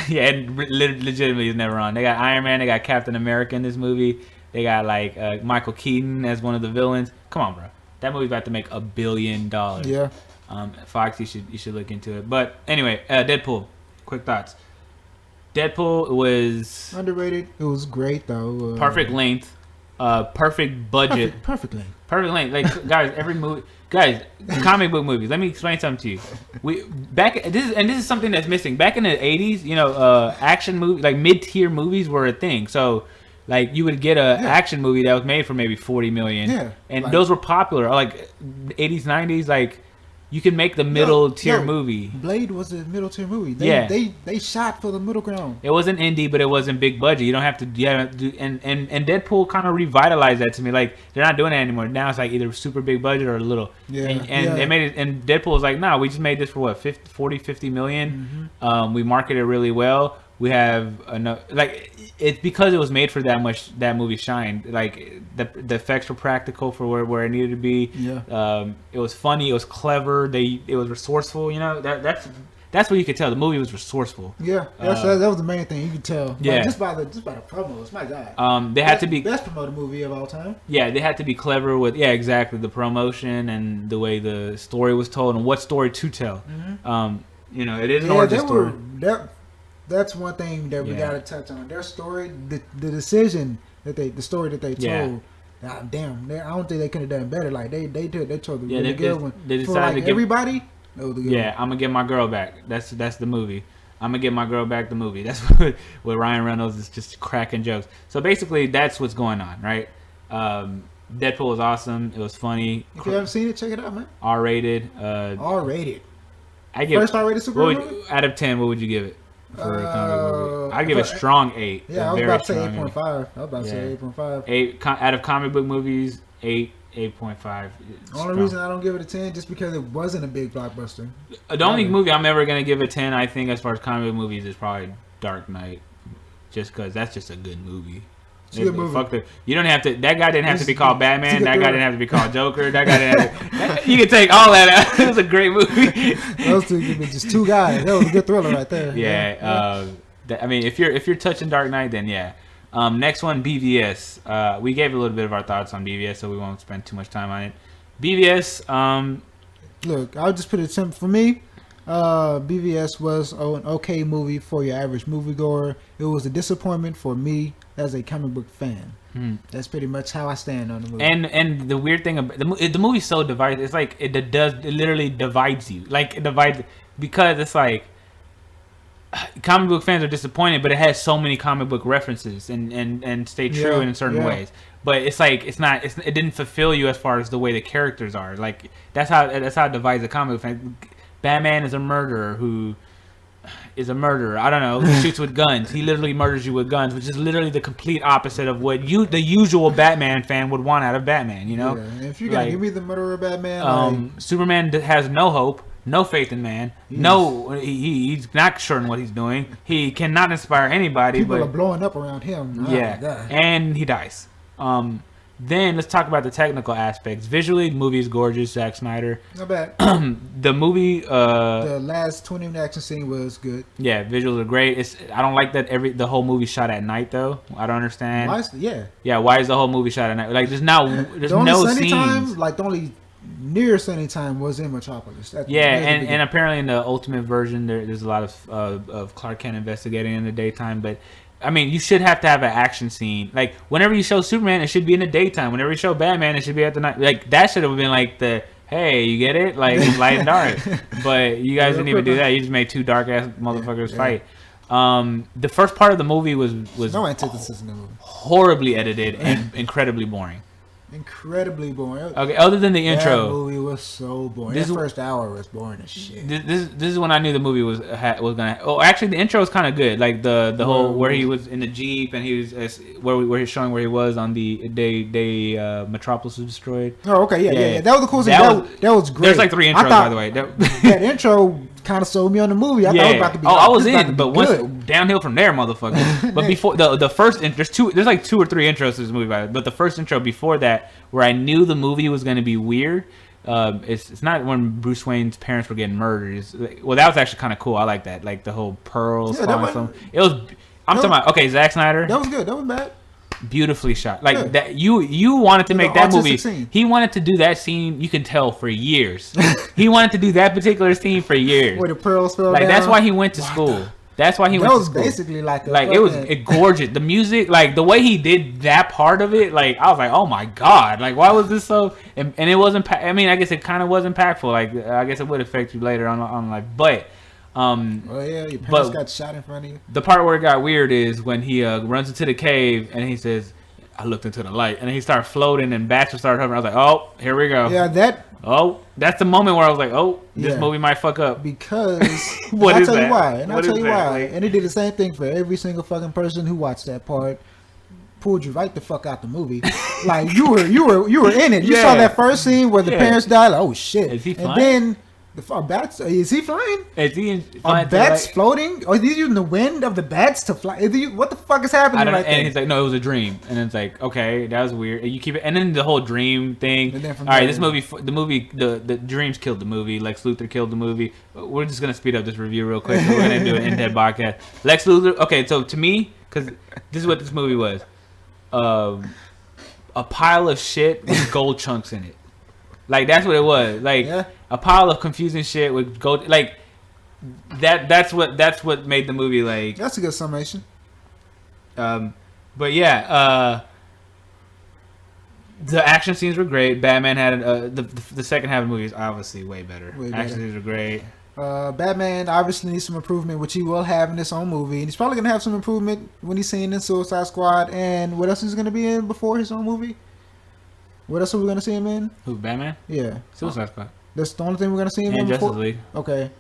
Yeah, legitimately is never on. They got Iron Man. They got Captain America in this movie. They got like Michael Keaton as one of the villains. Come on, bro. That movie's about to make $1 billion. Yeah. Fox, you should look into it. But anyway, Deadpool. Quick thoughts. Deadpool was underrated. It was great though. Perfect length. Perfect budget. Perfect length. Perfect length. Like guys, comic book movies. Let me explain something to you. This is something that's missing. Back in the 80s, action movies, like mid-tier movies were a thing. So like you would get a action movie that was made for maybe $40 million. Yeah. And those were popular. Like 80s, 90s, like you can make the middle tier movie. Blade was a middle tier movie. They shot for the middle ground. It wasn't indie, but it wasn't big budget. You don't have to do and Deadpool kind of revitalized that to me. Like they're not doing that anymore. Now it's like either super big budget or a little. Yeah. And they made it. And Deadpool was like, nah, we just made this for what 50 million. Mm-hmm. We marketed it really well. We have enough. Like it's because it was made for that much. That movie shined. Like the effects were practical for where it needed to be. Yeah. It was funny. It was clever. It was resourceful. That's what you could tell. The movie was resourceful. Yeah, that was the main thing you could tell. Yeah, like, just by the promos. My God. They had to be best promoted movie of all time. Yeah, they had to be clever with exactly the promotion and the way the story was told and what story to tell. Mm-hmm. It is an origin story. That's one thing that we gotta touch on. Their story, the decision the story that they told. God damn, I don't think they could have done better. Like they told the really good one. They decided for like to give everybody. I'm gonna get my girl back. That's the movie. I'm gonna get my girl back. The movie. That's what Ryan Reynolds is just cracking jokes. So basically, that's what's going on, right? Deadpool was awesome. It was funny. If you haven't seen it, check it out, man. R-rated. R-rated. I give first R-rated superhero movie? Out of 10. What would you give it for a comic movie? I give it a strong 8. Yeah, I was about to say 8.5. 8 out of comic book movies. 8.5. The only reason I don't give it a 10 just because it wasn't a big blockbuster. The only movie I'm ever gonna give a 10, I think, as far as comic book movies, is probably Dark Knight, just because that's just a good movie. You don't have to. That guy didn't have to be called Batman. That guy didn't have to be called Joker. That guy didn't have to, you can take all that out. It was a great movie. Those two could be just two guys. That was a good thriller right there. Yeah. I mean, if you're touching Dark Knight, then yeah. Next one, BVS. We gave a little bit of our thoughts on BVS, so we won't spend too much time on it. BVS. Look, I'll just put it simple for me. BVS was an okay movie for your average moviegoer. It was a disappointment for me as a comic book fan. That's pretty much how I stand on the movie. And the weird thing about the movie's so divided. It's like it literally divides you. Like it divides because it's like comic book fans are disappointed, but it has so many comic book references and stay true in certain ways. But it's like it didn't fulfill you as far as the way the characters are. Like that's how it divides the comic book fan. Batman is a murderer who is a murderer. I don't know. Who shoots with guns. He literally murders you with guns, which is literally the complete opposite of what the usual Batman fan would want out of Batman. Yeah. If you gotta give me the murderer Batman, Superman has no hope, no faith in man. He's not sure in what he's doing. He cannot inspire anybody. People are blowing up around him. And he dies. Then let's talk about the technical aspects. Visually, the movie is gorgeous. Zack Snyder. Not bad. The movie. The last 20-minute action scene was good. Yeah, visuals are great. I don't like that the whole movie shot at night though. I don't understand. Why is the whole movie shot at night? Like there's no sunny scenes. Time, like the only near sunny time was in Metropolis. And apparently in the Ultimate version there's a lot of Clark Kent investigating in the daytime, but. I mean, you should have to have an action scene. Like, whenever you show Superman, it should be in the daytime. Whenever you show Batman, it should be at the night. Like, that should have been like hey, you get it? Like, light and dark. But you guys didn't even do that. You just made two dark-ass motherfuckers fight. The first part of the movie was no antithesis in the movie. Horribly edited and incredibly boring. Incredibly boring. Okay, other than the intro, that movie was so boring. That first hour was boring as shit. This is when I knew the movie was gonna. Oh, actually, the intro was kind of good. Like the whole where he was in the Jeep and he was where he's showing where he was on the day Metropolis was destroyed. Oh, okay, yeah. That was the coolest thing. That was great. There's like 3 intros, by the way. That intro kind of sold me on the movie. I thought it was about to be. I was in, but once downhill from there, motherfucker. But before the first, there's like 2 or 3 intros to this movie, but the first intro before that, where I knew the movie was going to be weird. It's not when Bruce Wayne's parents were getting murdered. Well, that was actually kind of cool. I like that, like the whole pearls. It was. I'm talking about Zack Snyder. That was good. That was bad. Beautifully shot, like that. You wanted to make that movie. Scene. He wanted to do that scene. You can tell for years. He wanted to do that particular scene for years. Where the pearls fell down. Like that's why he went to school. That's why he went to school. That was basically like it was gorgeous. The music, like the way he did that part of it, like I was like, oh my god, like why was this so? And it wasn't. I mean, I guess it kind of was impactful. Like I guess it would affect you later on like, but. Your parents got shot in front of you. The part where it got weird is when he runs into the cave and he says, "I looked into the light," and then he started floating and bats would start hovering. I was like, "Oh, here we go." Yeah, that's the moment where I was like, "Oh, this movie might fuck up." Because I'll tell you why. And it did the same thing for every single fucking person who watched that part. Pulled you right the fuck out the movie. Like you were in it. You saw that first scene where the parents died. Like, oh shit! Is he flying? And then. Bats? Is he flying? Is he Are bats floating? Or is he using the wind of the bats to fly? What the fuck is happening right there? And he's like, no, it was a dream. And it's like, okay, that was weird. And you keep it, and then the whole dream thing. All right, this movie, the dreams killed the movie. Lex Luthor killed the movie. We're just gonna speed up this review real quick. We're gonna do an in-depth podcast. Lex Luthor. Okay, so to me, because this is what this movie was, a pile of shit with gold chunks in it. Like that's what it was. Like a pile of confusing shit with gold. Like that's what made the movie like. That's a good summation. But yeah, the action scenes were great. Batman had the second half of the movie is obviously way better. Action scenes were great. Batman obviously needs some improvement, which he will have in his own movie, and he's probably gonna have some improvement when he's seen in Suicide Squad. And what else is gonna be in before his own movie? What else are we gonna see him in? Who, Batman? Yeah, Suicide Squad. That's the only thing we're gonna see him in Justice before? League. Okay.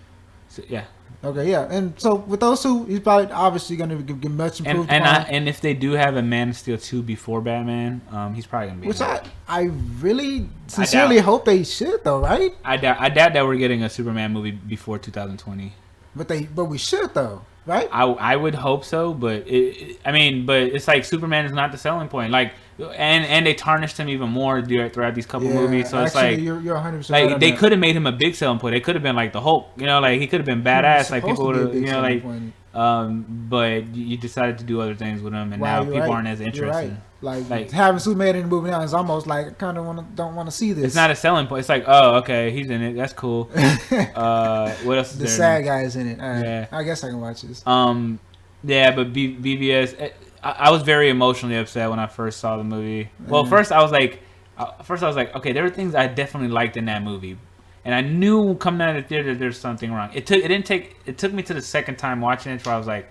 So, yeah. Okay, yeah, and so with those two, he's probably obviously gonna get much improved. And if they do have a Man of Steel 2 before Batman, he's probably gonna be. Which I really sincerely hope they should though, right? I doubt that we're getting a Superman movie before 2020. But we should though, right? I would hope so, but it's like Superman is not the selling point. Like, and they tarnished him even more throughout these couple movies. So it's like you're 100% like right they could have made him a big selling point. They could have been like the Hulk, like he could have been badass. Like people would have, but you decided to do other things with him, and now people aren't as interested. Like having Superman in the movie now is almost like I kind of don't want to see this. It's not a selling point. It's like, oh, okay, he's in it. That's cool. What else is the there? sad guy is in it. Yeah, I guess I can watch this. Yeah, but BVS. I was very emotionally upset when I first saw the movie. Well, first I was like, okay, there were things I definitely liked in that movie, and I knew coming out of the theater there's something wrong. It took me to the second time watching it where I was like,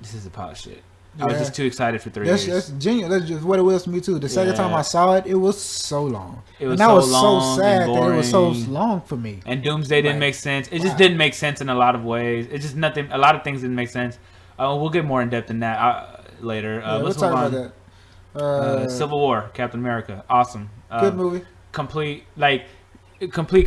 this is a pile of shit. I was just too excited for 3 years. That's genuine. That's just what it was to me too. The second time I saw it, it was so long. It was so sad that it was so long for me. And Doomsday didn't make sense. It just didn't make sense in a lot of ways. It's just nothing. A lot of things didn't make sense. We'll get more in depth in that later. Let's talk move on. about that. Civil War, Captain America, awesome. Good movie. Complete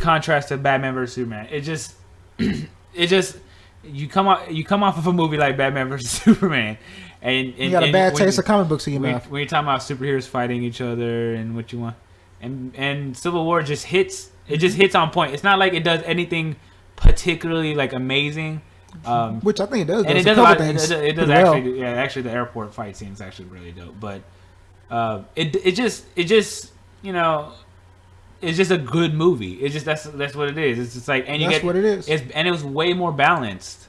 contrast to Batman vs Superman. It just you come off of a movie like Batman vs Superman. And you got a bad taste of comic books in your mouth. When you're talking about superheroes fighting each other and what you want, and Civil War just hits. It just hits on point. It's not like it does anything particularly like amazing. Which I think it does. And it does a lot. It does actually. Well. Yeah, actually, the airport fight scene is actually really dope. But it just it's just a good movie. It's just that's what it is. It's just like what it is. And it was way more balanced.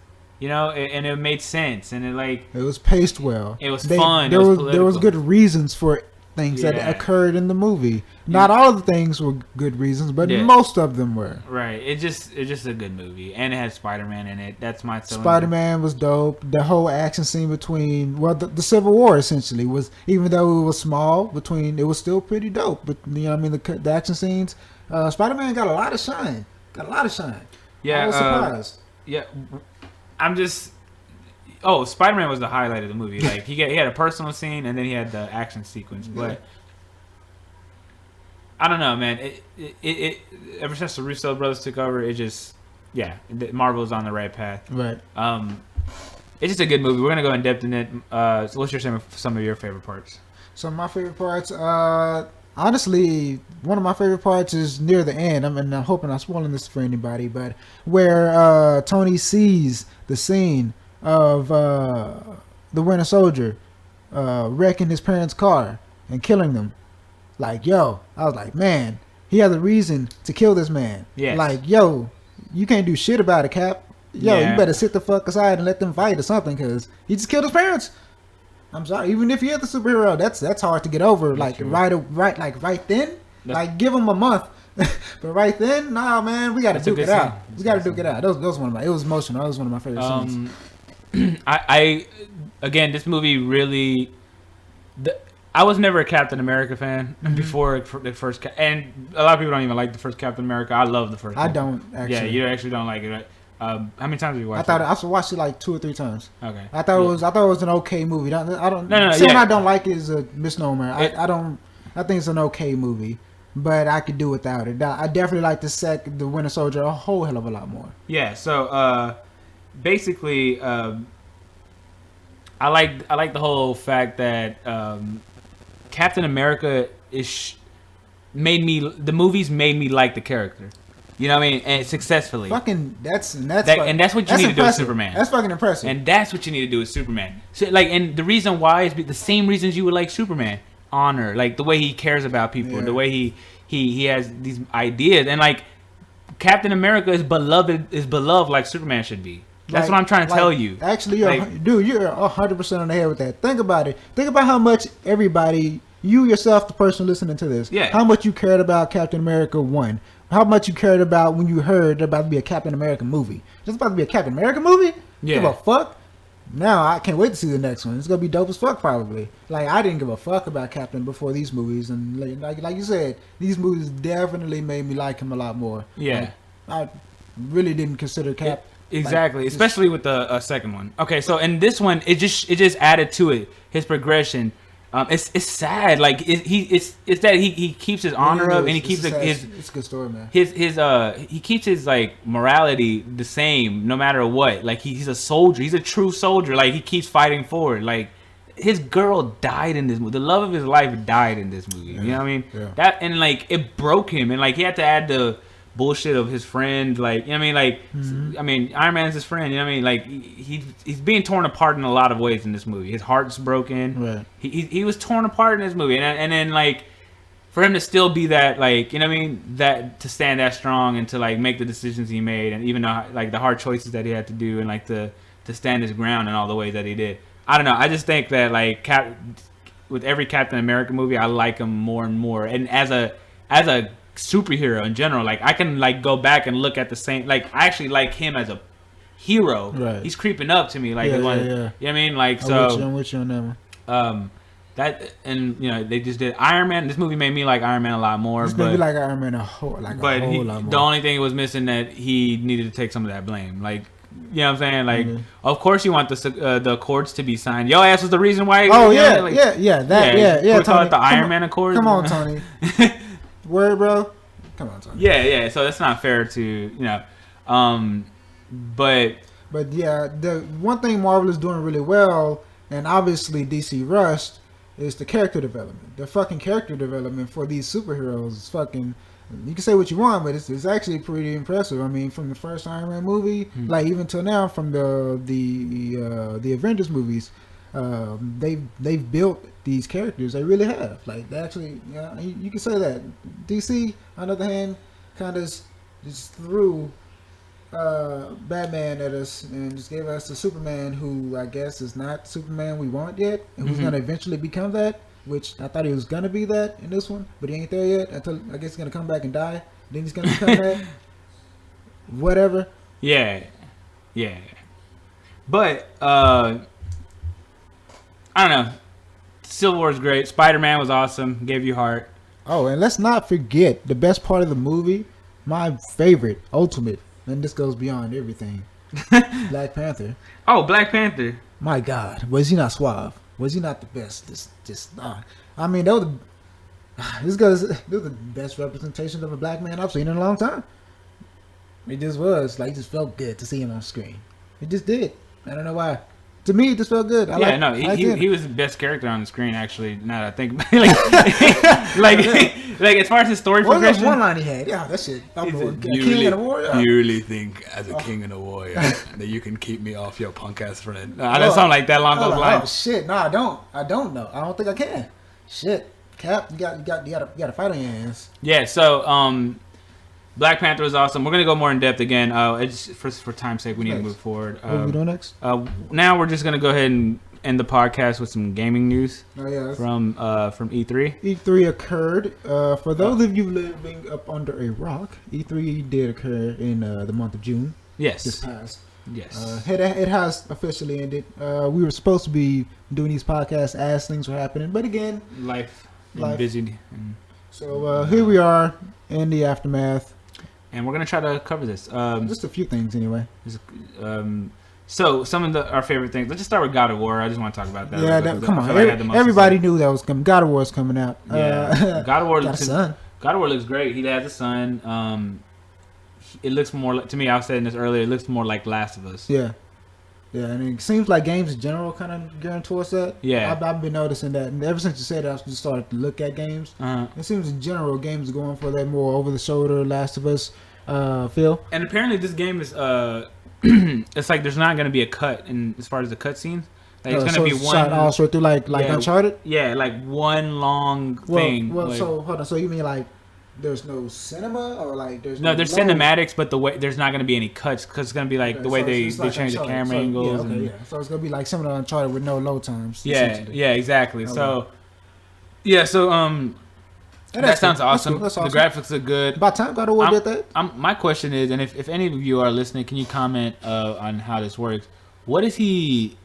And it made sense, and it was paced well. It was fun. There was good reasons for things that occurred in the movie. Not all of the things were good reasons, but most of them were. Right. It's just a good movie, and it had Spider-Man in it. That's my Spider-Man was dope. The whole action scene between the Civil War essentially was, even though it was small, it was still pretty dope. But you know what I mean, the action scenes. Spider-Man got a lot of shine. Yeah. I was surprised. Yeah. I'm just. Oh, Spider-Man was the highlight of the movie. Like he had a personal scene, and then he had the action sequence. But I don't know, man. It ever since the Russo brothers took over, it just Marvel's on the right path. Right. It's just a good movie. We're gonna go in depth in it. So what's some of your favorite parts? Some of my favorite parts. Honestly, one of my favorite parts is near the end. I'm hoping I'm not spoiling this for anybody, but where Tony sees the scene of the Winter Soldier wrecking his parents' car and killing them. Like, I was like, man, he has a reason to kill this man. Yeah. Like, you can't do shit about it, Cap. You better sit the fuck aside and let them fight or something, because he just killed his parents. I'm sorry, even if you're the superhero, that's hard to get over. That's right then. Like, give him a month. But right then, nah, man, we got to duke it out. We got to duke it out. That was one of my. It was emotional. That was one of my favorite scenes. I again, this movie really. I was never a Captain America fan before the first, and a lot of people don't even like the first Captain America. I love the first. I don't actually. Yeah, you actually don't like it, right? How many times have you watched it? I watched it like 2 or 3 times. Okay. I thought it was an okay movie. I don't. No. Saying I don't like it is a misnomer. I don't. I think it's an okay movie, but I could do without it. I definitely like the Winter Soldier a whole hell of a lot more. Yeah. So basically, I like the whole fact that Captain America the movies made me like the character. You know what I mean? And successfully. That's what you need to do with Superman. That's fucking impressive. And that's what you need to do with Superman. So, and the reason why is the same reasons you would like Superman. Honor, like the way he cares about people, the way he has these ideas, and like Captain America is beloved like Superman should be. That's what I'm trying to tell you. Actually, you're 100% on the head with that. Think about it. Think about how much everybody, you yourself, the person listening to this, how much you cared about Captain America 1. How much you cared about when you heard about to be a Captain America movie. Just about to be a Captain America movie? Yeah. Give a fuck? Now I can't wait to see the next one. It's gonna be dope as fuck probably. Like, I didn't give a fuck about Captain before these movies, and like you said, these movies definitely made me like him a lot more. Yeah. Like, I really didn't consider Cap. Exactly, especially with the second one. Okay, so in this one, it just added to it his progression. It's sad. Like it's that he keeps his honor up, and he keeps his. It's a good story, man. He keeps his like morality the same no matter what. Like he's a soldier. He's a true soldier. Like he keeps fighting forward. Like his girl died in this movie. The love of his life died in this movie. You know what I mean? Yeah. That, and like it broke him, and like he had to add the bullshit of his friend, like, you know what I mean, like, I mean, Iron Man's his friend, you know what I mean, like, he's being torn apart in a lot of ways in this movie. His heart's broken. Right. He was torn apart in this movie, and then like, for him to still be that, like, you know what I mean, that to stand that strong and to like make the decisions he made, and even though like the hard choices that he had to do, and like to stand his ground in all the ways that he did. I don't know. I just think that like with every Captain America movie, I like him more and more, and as a superhero in general, like I can like go back and look at the same, like I actually like him as a hero. Right. He's creeping up to me, like yeah. You know what I mean, like I'm with you on that one. That, and you know, they just did Iron Man. This movie made me like Iron Man a lot more. This movie like Iron Man a whole lot more. The only thing it was missing, that he needed to take some of that blame, like. You know what I'm saying? Like, of course you want the Accords to be signed. Yo ass was the reason why. Oh you yeah, know, like, yeah. We call it the Iron Man Accords. Come on, Tony. Word, bro. Come on, Tony. Yeah. So that's not fair to, you know, but yeah, the one thing Marvel is doing really well, and obviously DC rushed, is the character development. The fucking character development for these superheroes is fucking. You can say what you want, but it's actually pretty impressive. I mean, from the first Iron Man movie, like even till now, from the Avengers movies, they've built these characters. They really have. Like, they actually, you can say that. DC, on the other hand, kind of just threw Batman at us and just gave us the Superman who I guess is not Superman we want yet, and who's going to eventually become that. which I thought he was gonna be that in this one, but he ain't there yet. Until I guess he's gonna come back and die. Then he's gonna come back. Whatever. Yeah. But I don't know. Civil War is great. Spider-Man was awesome. Gave you heart. Oh, and let's not forget the best part of the movie. My favorite, ultimate, and this goes beyond everything. Black Panther. Oh, Black Panther. My God, was he not suave? Was he not the best? I mean, that was the best representation of a black man I've seen in a long time. It just was like, it just felt good to see him on screen. It just did. I don't know why. To me, it just felt good. He was the best character on the screen. Actually, now that I think about it. like as far as his story progression. What was one line he had? Yeah, that shit. I'm a king and a warrior. You really think, as a king and a warrior, that you can keep me off your punk ass friend? Something like that along those lines. Oh shit! No, I don't. I don't know. I don't think I can. Shit, Cap, you got to fight on your hands. Yeah. So, Black Panther was awesome. We're gonna go more in depth again. It's for time's sake, we need to move forward. What are we doing next? Now we're just gonna go ahead and end the podcast with some gaming news. Oh yeah. From E3. E3 occurred. For those of you living up under a rock, E3 did occur in the month of June. Yes. This past. Yes. It has officially ended. We were supposed to be doing these podcasts as things were happening, but again, life. Busy. So here we are in the aftermath. And we're going to try to cover this. Just a few things, anyway. So, some of our favorite things. Let's just start with God of War. I just want to talk about that. Yeah, come on. Everybody knew that was coming. God of War is coming out. Yeah. God of War got a son. God of War looks great. He has a son. It looks more like, to me, I was saying this earlier, it looks more like Last of Us. Yeah. Yeah, and it seems like games in general kind of gearing towards that. Yeah. I've been noticing that. And ever since you said that, I just started to look at games. It seems in general games are going for that more over-the-shoulder Last of Us feel. And apparently this game is, it's like there's not going to be a cut in as far as the cutscenes. Like it's going to be one. Shot all sort through like Uncharted? Yeah, like one long thing. Well, like, so hold on. So you mean like there's no cinema or like there's there's cinematics, but the way there's not going to be any cuts because it's going to be like the way they change the camera angles. So it's going to be like similar to Uncharted with no load times. Yeah, exactly. Okay. So that sounds awesome. That's awesome. The graphics are good. About time God of War did that. My question is, and if any of you are listening, can you comment on how this works? What is he?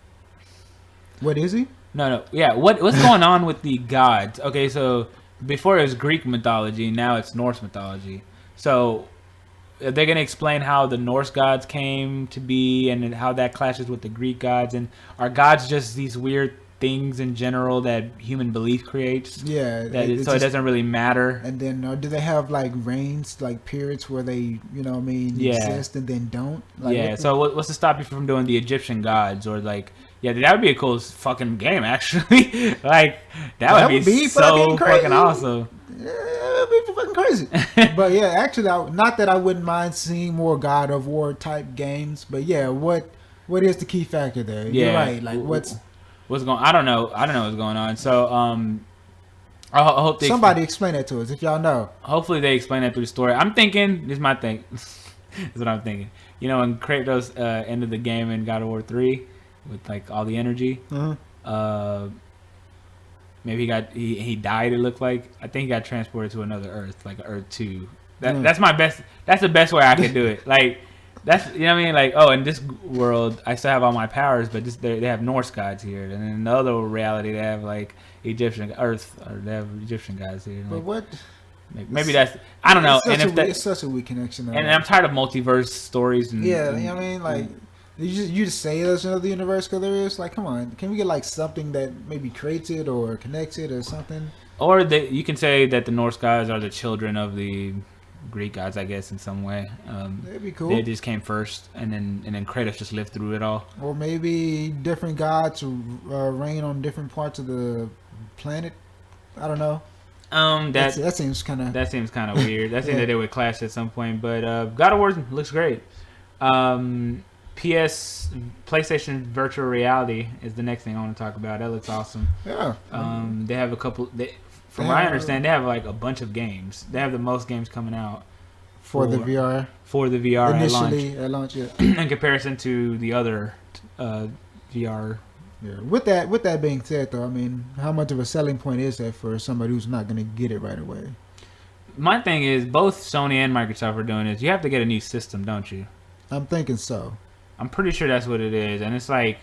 What is he? No. Yeah. What's going on with the gods? Okay, so before it was Greek mythology, now it's Norse mythology. So they're going to explain how the Norse gods came to be and how that clashes with the Greek gods. And are gods just these weird things in general that human belief creates? Yeah. It doesn't really matter. And then do they have like reigns, like periods where they, exist and then don't? Like, So what's to stop you from doing the Egyptian gods or like... Yeah, that would be a cool fucking game, actually. Like, that would be so fucking awesome. Yeah, that would be fucking crazy. But yeah, actually, not that I wouldn't mind seeing more God of War type games, but yeah, what is the key factor there? Yeah. You're right. Like, what's going? I don't know what's going on. So, I hope somebody explain that to us if y'all know. Hopefully, they explain that through the story. I'm thinking. This is my thing. This is what I'm thinking. When Kratos ended the game in God of War 3. With like all the energy, maybe he died. It looked like I think he got transported to another Earth, like Earth 2. That's my best. That's the best way I could do it. Like that's what I mean. Like in this world I still have all my powers, but they have Norse gods here, and in the other reality they have like Egyptian Earth, or they have Egyptian gods here. But what? Maybe that's I don't know. It's such a weak connection. And I'm tired of multiverse stories. And, You just say there's another universe because there is. Like, come on, can we get like something that maybe creates it or connects it or something? Or you can say that the Norse gods are the children of the Greek gods, I guess, in some way. That'd be cool. They just came first, and then Kratos just lived through it all. Or maybe different gods reign on different parts of the planet. I don't know. That seems kind of weird. That seems that they would clash at some point. But God of War looks great. PlayStation Virtual Reality is the next thing I want to talk about. That looks awesome. Yeah. They have a couple. From what I understand, they have like a bunch of games. They have the most games coming out for the VR. For the VR initially at launch, yeah. In comparison to the other VR Yeah. With that being said, though, I mean, how much of a selling point is that for somebody who's not going to get it right away? My thing is, both Sony and Microsoft are doing this. You have to get a new system, don't you? I'm thinking so. I'm pretty sure that's what it is, and it's like,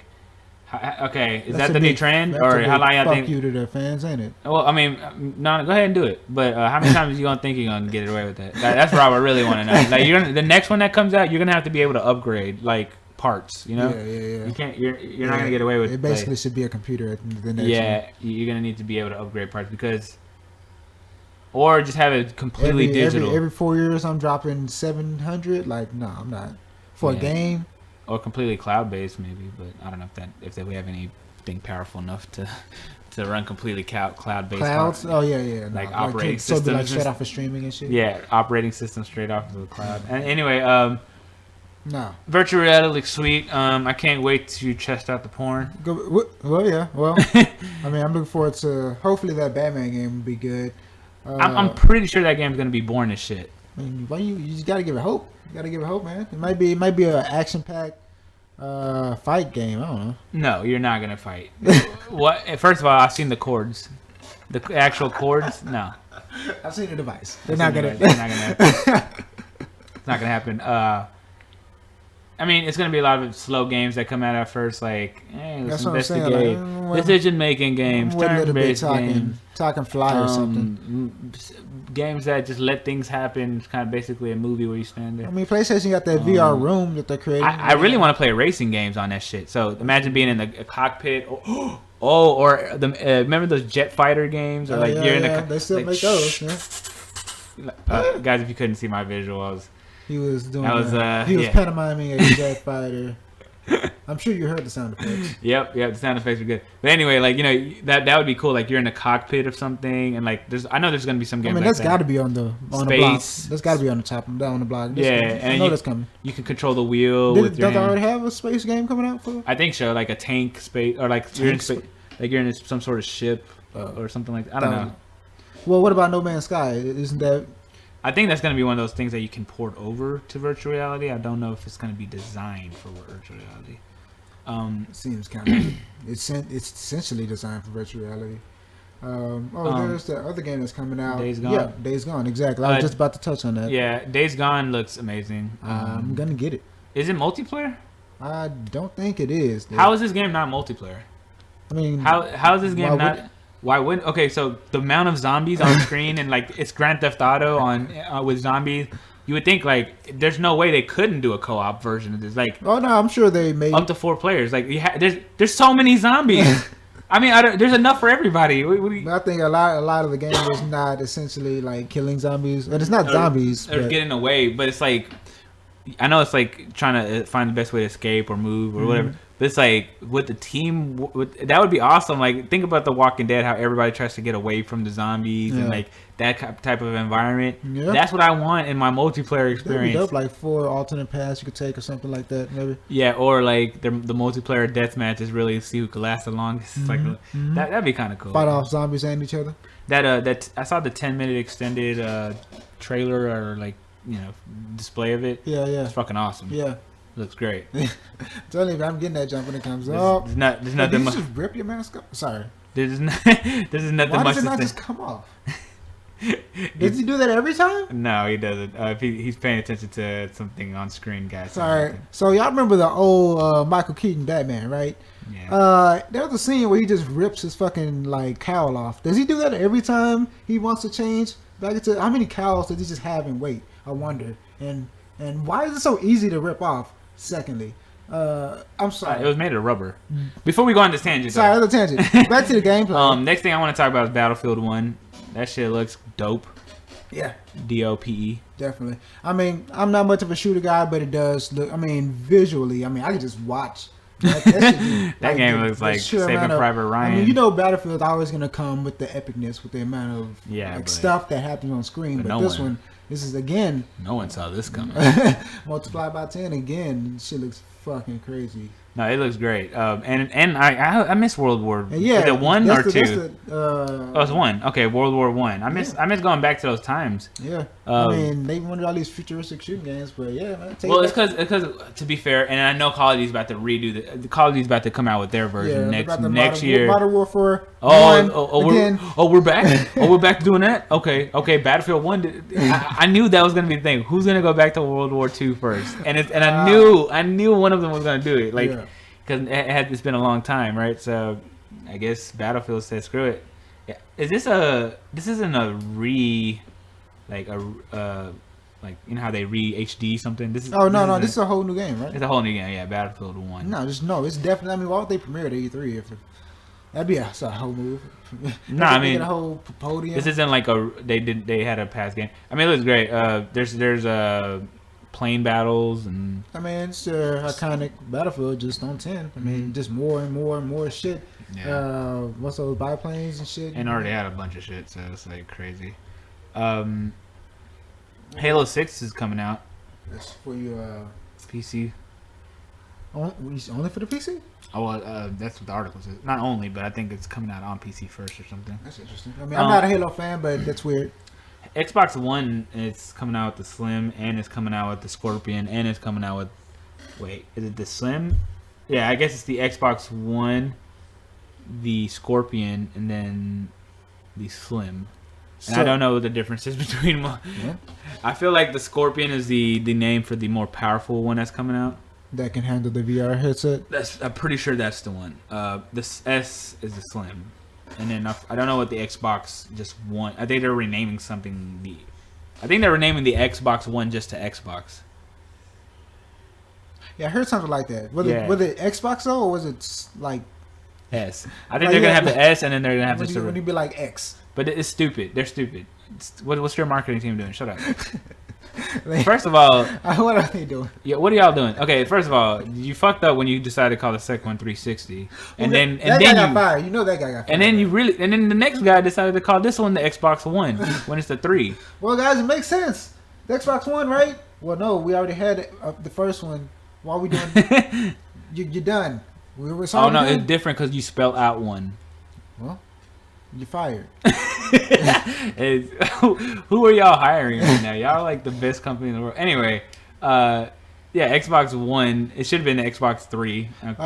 okay, is that the new trend, or how long y'all think? Fuck you to their fans, ain't it? Well, I mean, no, go ahead and do it. But how many times you gonna think you're gonna get away with that? That's what I really want to know. Like, the next one that comes out, you're gonna have to be able to upgrade like parts. You know? Yeah. You can't. You're not gonna get away with. It basically should be a computer at the next one. Yeah, you're gonna need to be able to upgrade parts because, or just have it completely digital. Every 4 years, I'm dropping 700. Like, no, I'm not for a game. Or completely cloud based, maybe, but I don't know if we have anything powerful enough to run completely cloud based. Clouds? Oh yeah. Like operating systems. So like straight off of streaming and shit. Yeah, operating system straight off of the cloud. And anyway, no. Virtual reality looks sweet. I can't wait to test out the porn. Well, yeah. Well, I mean, I'm looking forward to. Hopefully, that Batman game will be good. I'm pretty sure that game's gonna be boring as shit. I mean, why you just gotta give it hope. You gotta give it hope, man. It might be an action-packed fight game. I don't know. No, you're not gonna fight. What? First of all, I've seen the chords, the actual chords. No, I've seen the device. They're not gonna happen. It's not gonna happen. I mean, it's gonna be a lot of slow games that come out at first, like let's investigate, decision-making games, turn-based games, talking fly or something. Games that just let things happen. It's kind of basically a movie where you stand there. I mean, PlayStation got that VR room that they're creating. I really want to play racing games on that shit. So imagine being in the cockpit. Or remember those jet fighter games? Or you're in the. They still make those. Yeah. Guys, if you couldn't see my visuals. He was doing. He was pantomiming a jet fighter. I'm sure you heard the sound effects. Yep, the sound effects were good. But anyway, like that would be cool. Like you're in the cockpit of something, and like I know there's gonna be some games. I mean, like that's got to be on the block. That's got to be on the top on the block. And I know that's coming. You can control the wheel. Does they already have a space game coming out for? I think so. Like a tank space, or like you're in space, like you're in some sort of ship or something like that. I don't know. Well, what about No Man's Sky? Isn't that? I think that's going to be one of those things that you can port over to virtual reality. I don't know if it's going to be designed for virtual reality. It seems kind of. It's essentially designed for virtual reality. There's the other game that's coming out. Days Gone. Yeah, Days Gone. Exactly. I was just about to touch on that. Yeah, Days Gone looks amazing. I'm gonna get it. Is it multiplayer? I don't think it is. Dude. How is this game not multiplayer? I mean, how is this game not? Why wouldn't? Okay, so the amount of zombies on screen and like it's Grand Theft Auto on with zombies. You would think like there's no way they couldn't do a co-op version of this. Like, oh no, I'm sure they made up to 4 players. Like, there's so many zombies. I mean, there's enough for everybody. But I think a lot of the game is not essentially like killing zombies, and it's not zombies. Or getting away, but it's like I know it's like trying to find the best way to escape or move or whatever. But it's like with the team, that would be awesome. Like think about The Walking Dead, how everybody tries to get away from the zombies and like that type of environment. Yeah. That's what I want in my multiplayer experience. That'd be dope, like 4 alternate paths you could take or something like that, maybe. Yeah, or like the multiplayer deathmatch is really see who can last the longest. It's like that'd be kind of cool. Fight off zombies and each other. That I saw the 10-minute extended trailer or like display of it. Yeah. It's fucking awesome. Yeah. Looks great. Totally, I'm getting that jump when it comes up. There's nothing. Did you just rip your mask off? Sorry. There's nothing. Why does it not just come off? Does he do that every time? No, he doesn't. If he's paying attention to something on screen, guys. Sorry. So y'all remember the old Michael Keaton Batman, right? Yeah. There was a scene where he just rips his fucking like cowl off. Does he do that every time he wants to change back into? How many cowls does he just have and wait? I wonder. And why is it so easy to rip off? Secondly, I'm sorry. It was made of rubber. Before we go on this tangent. Sorry, other tangent. Back to the gameplay. Next thing I want to talk about is Battlefield 1. That shit looks dope. Yeah. DOPE. Definitely. I mean, I'm not much of a shooter guy, but it does look. I mean, visually, I can just watch. That game looks like Saving Private Ryan. I mean, Battlefield's always gonna come with the epicness, with the amount of stuff that happens on screen. But this one. This is again. No one saw this coming. Multiply by 10 again. Shit looks fucking crazy. No, it looks great. And I miss World War. Yeah, is it 1 or 2? It's 1. Okay, World War 1. I miss going back to those times. Yeah, I mean, they wanted all these futuristic shooting games, but yeah, man. Well, it's because to be fair, and I know Call of Duty's about to redo the Call of Duty's about to come out with their version next year. Modern Warfare. We're back. We're back to doing that. Okay. Battlefield 1. I knew that was gonna be the thing. Who's gonna go back to World War II first? And I knew one of them was gonna do it. Like, because it's been a long time, right? So I guess Battlefield said screw it. Yeah. This isn't a like you know how they HD something. This is this is a whole new game, right? It's a whole new game, yeah. Battlefield 1. It's definitely. I mean, why would they premiere at E3 if that'd be a whole move? No, I mean, a whole podium. This isn't like they had a past game. I mean, it looks great. There's plane battles and. I mean, it's iconic Battlefield just on 10. I mean, just more and more and more shit. Yeah. What's those biplanes and shit? And already had a bunch of shit, so it's like crazy. Halo 6 is coming out. That's for you, PC. Only for the PC? Oh, well, that's what the article says. Not only, but I think it's coming out on PC first or something. That's interesting. I mean, I'm not a Halo fan, but that's weird. Xbox One, it's coming out with the Slim, and it's coming out with the Scorpion, and it's coming out with... Wait, is it the Slim? Yeah, I guess it's the Xbox One, the Scorpion, and then the Slim. And I don't know what the difference is between them. Yeah. I feel like the Scorpion is the name for the more powerful one that's coming out. That can handle the VR headset? I'm pretty sure that's the one. The S is the Slim. And then I don't know what the Xbox just One... I think they're renaming something. I think they're renaming the Xbox One just to Xbox. Yeah, I heard something like that. Was it Xbox though, or was it like... S. I think they're going to have the S, and then they're going to have the... When you be like X. But it's stupid. They're stupid. What's your marketing team doing? Shut up. First of all... What are they doing? Yeah, what are y'all doing? Okay, first of all, you fucked up when you decided to call the second one 360. And then that guy got fired. You know that guy got fired. And then the next guy decided to call this one the Xbox One when it's the 3. Well, guys, it makes sense. The Xbox One, right? Well, no, we already had the first one. Why are we doing... You're done. Oh, no, it's different because you spelled out one. Well... You're fired. Who are y'all hiring right now? Y'all are like the best company in the world. Anyway, Xbox One. It should have been the Xbox 3. Okay.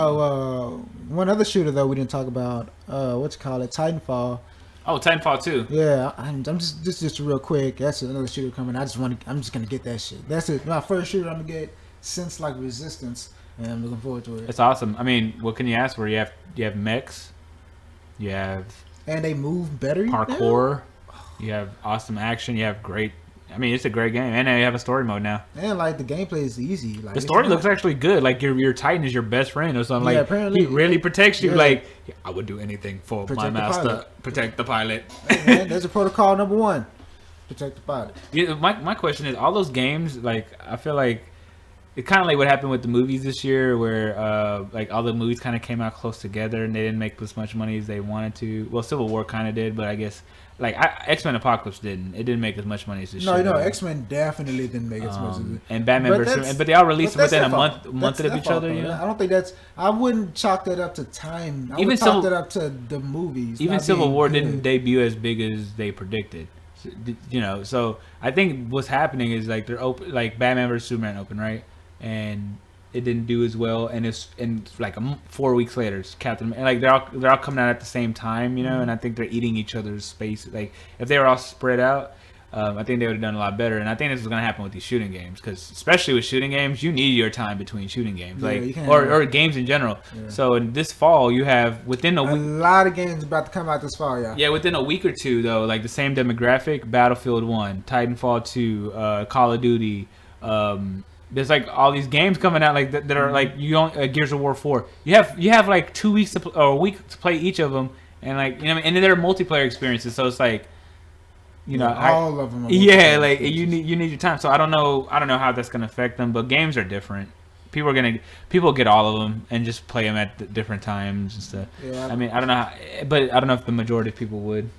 One other shooter though we didn't talk about. Titanfall. Oh, Titanfall 2. Yeah, I'm just real quick. That's another shooter coming. I'm just gonna get that shit. That's it. My first shooter I'm gonna get since like Resistance, and I'm looking forward to it. It's awesome. I mean, what can you ask for? You have mechs. You have. And they move better. Parkour. You have awesome action. You have great. I mean, it's a great game, and you have a story mode now. And like the gameplay is easy. Like, the story looks actually good. Like your Titan is your best friend or something. Yeah, like apparently, he really protects you. Yeah. Like I would do anything for my master. Protect the pilot. Hey, man, there's a protocol number 1. Protect the pilot. Yeah, my question is, all those games, like I feel like it's kind of like what happened with the movies this year, where like all the movies kind of came out close together and they didn't make as much money as they wanted to. Well, Civil War kind of did, but I guess like X-Men Apocalypse didn't. It didn't make as much money as this. No, X-Men definitely didn't make as much as it. And Batman but they all released within a month of each other. You know? I don't think that's. I wouldn't chalk that up to time. I would chalk that up to the movies. Even Civil War didn't debut as big as they predicted. You know, so I think what's happening is like they're open, like Batman vs Superman open, right? And it didn't do as well, and it's like 4 weeks later, it's Captain. And like they're all coming out at the same time, you know. Mm-hmm. And I think they're eating each other's space. Like if they were all spread out, I think they would have done a lot better. And I think this is going to happen with these shooting games, because especially with shooting games, you need your time between shooting games, or games in general. Yeah. So in this fall, you have within a week, a lot of games about to come out this fall. Yeah. Yeah, within a week or two though, like the same demographic: Battlefield 1, Titanfall 2, Call of Duty. There's like all these games coming out like that are like Gears of War 4. You have like 2 weeks or a week to play each of them, and like you know, and then they're multiplayer experiences. So it's like, you know, all of them. Yeah, like you need your time. So I don't know how that's gonna affect them, but games are different. People get all of them and just play them at different times and stuff. Yeah. I mean, I don't know if the majority of people would.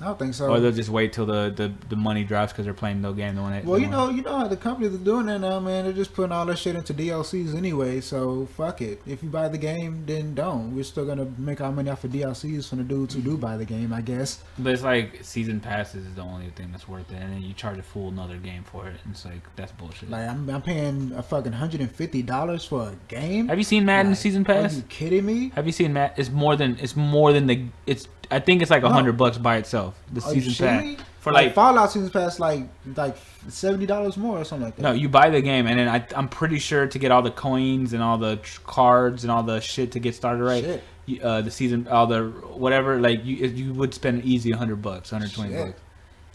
I don't think so. Or they'll just wait till the money drops because they're playing no game. Well, you know how the companies are doing that now, man. They're just putting all that shit into DLCs anyway. So fuck it. If you buy the game, then don't. We're still gonna make our money off of DLCs from the dudes who do buy the game, I guess. But it's like season passes is the only thing that's worth it, and then you charge a full another game for it. And it's like that's bullshit. Like I'm paying a fucking $150 for a game. Have you seen Madden season pass? Are you kidding me? Have you seen Madden? It's more than the. It's I think it's like $100 by itself. The season pass for like Fallout season pass like $70 more or something like that. No, you buy the game and then I'm pretty sure to get all the coins and all the cards and all the shit to get started right. Shit. The season, all the whatever, like you would spend easy $100, $120.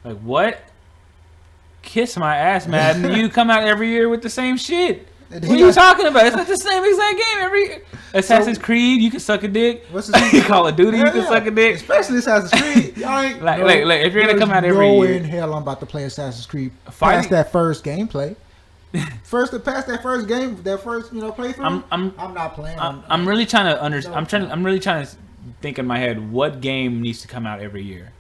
Like what? Kiss my ass, Madden. You come out every year with the same shit. What are you talking about? It's not the same exact game every year. Assassin's Creed, you can suck a dick. What's the Call of Duty, you can suck a dick. Especially Assassin's Creed. Y'all ain't like if you're gonna come out every year. in hell, I'm about to play Assassin's Creed. Past that first gameplay. Past that first game, that first playthrough. I'm not playing. I'm really trying to understand. I'm really trying to think in my head what game needs to come out every year.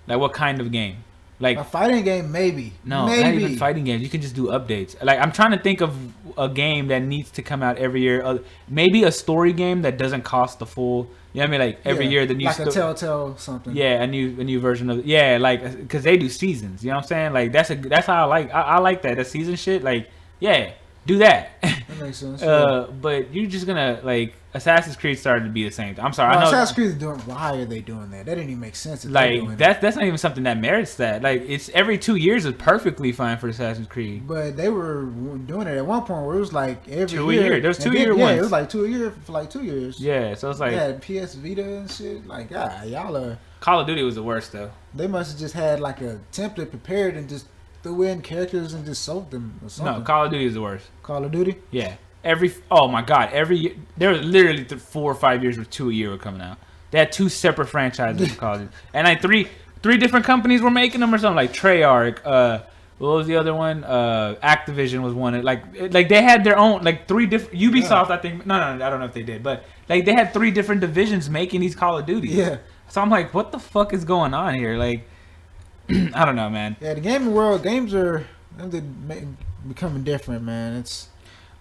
Like what kind of game? Like a fighting game, maybe. No, not even fighting games. You can just do updates. Like I'm trying to think of a game that needs to come out every year. Maybe a story game that doesn't cost the full. You know what I mean? Like every year the new like a Telltale something. Yeah, a new version of like because they do seasons. You know what I'm saying? Like that's how I like that. The season shit. Like do that. That makes sense. But you're just gonna like Assassin's Creed started to be the same thing. I'm sorry. I know Assassin's Creed is doing. Why are they doing that? That didn't even make sense. Like that's not even something that merits that. Like it's every 2 years is perfectly fine for Assassin's Creed. But they were doing it at one point where it was like every 2 year. There's 2 year ones. Yeah, it was like 2 a year for like 2 years. Yeah, so it's like PS Vita and shit. Like y'all are. Call of Duty was the worst though. They must have just had like a template prepared and just threw in characters and just sold them or something. No, Call of Duty is the worst. Call of Duty? Yeah. Oh my god, every year there was literally 4 or 5 years where 2 a year were coming out. They had 2 separate franchises for Call of Duty. And like three different companies were making them or something, like Treyarch, what was the other one? Activision was one. Like they had their own like 3 different Ubisoft, I think. No, I don't know if they did, but like they had 3 different divisions making these Call of Duties. Yeah. So I'm like, what the fuck is going on here? Like I don't know, man. Yeah, the gaming world, games are becoming different, man.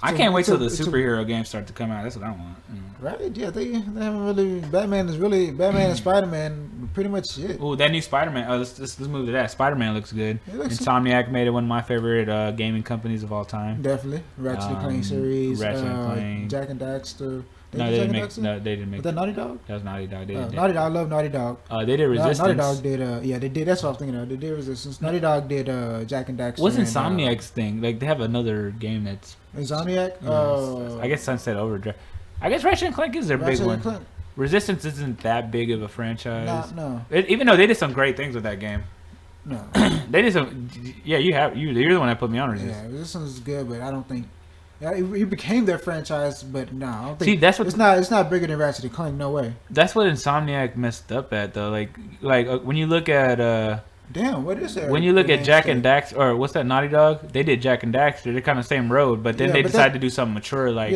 I can't wait till the superhero games start to come out. That's what I want. Right? Yeah, they haven't really. Batman and Spider-Man pretty much it. Oh, that new Spider-Man. Let's move to that. Spider-Man looks good. Insomniac made it one of my favorite gaming companies of all time. Definitely, Ratchet and Clank series. Ratchet and Clank. Jack and Daxter. No, they didn't make. Was that Naughty Dog? That was Naughty Dog. Naughty Dog. I love Naughty Dog. They did Resistance. Naughty Dog did. They did. That's what I was thinking of. They did Resistance. Naughty Dog did Jack and Daxter. What's Insomniac's thing? Like they have another game that's Insomniac. I guess Sunset Overdrive. I guess Ratchet and Clank is their big one. Resistance isn't that big of a franchise. No. Even though they did some great things with that game. No. They did some. Yeah, you're the one that put me on Resistance. Yeah, Resistance is good, but I don't think. Yeah, it became their franchise, but no, I don't think. See, that's what it's not bigger than Ratchet and Clank. No way. That's what Insomniac messed up at though. Like when you look at damn, what is that? When you look at Jack and Daxter, or what's that, Naughty Dog? They did Jack and Daxter. They're kind of the same road, but then they decided to do something mature like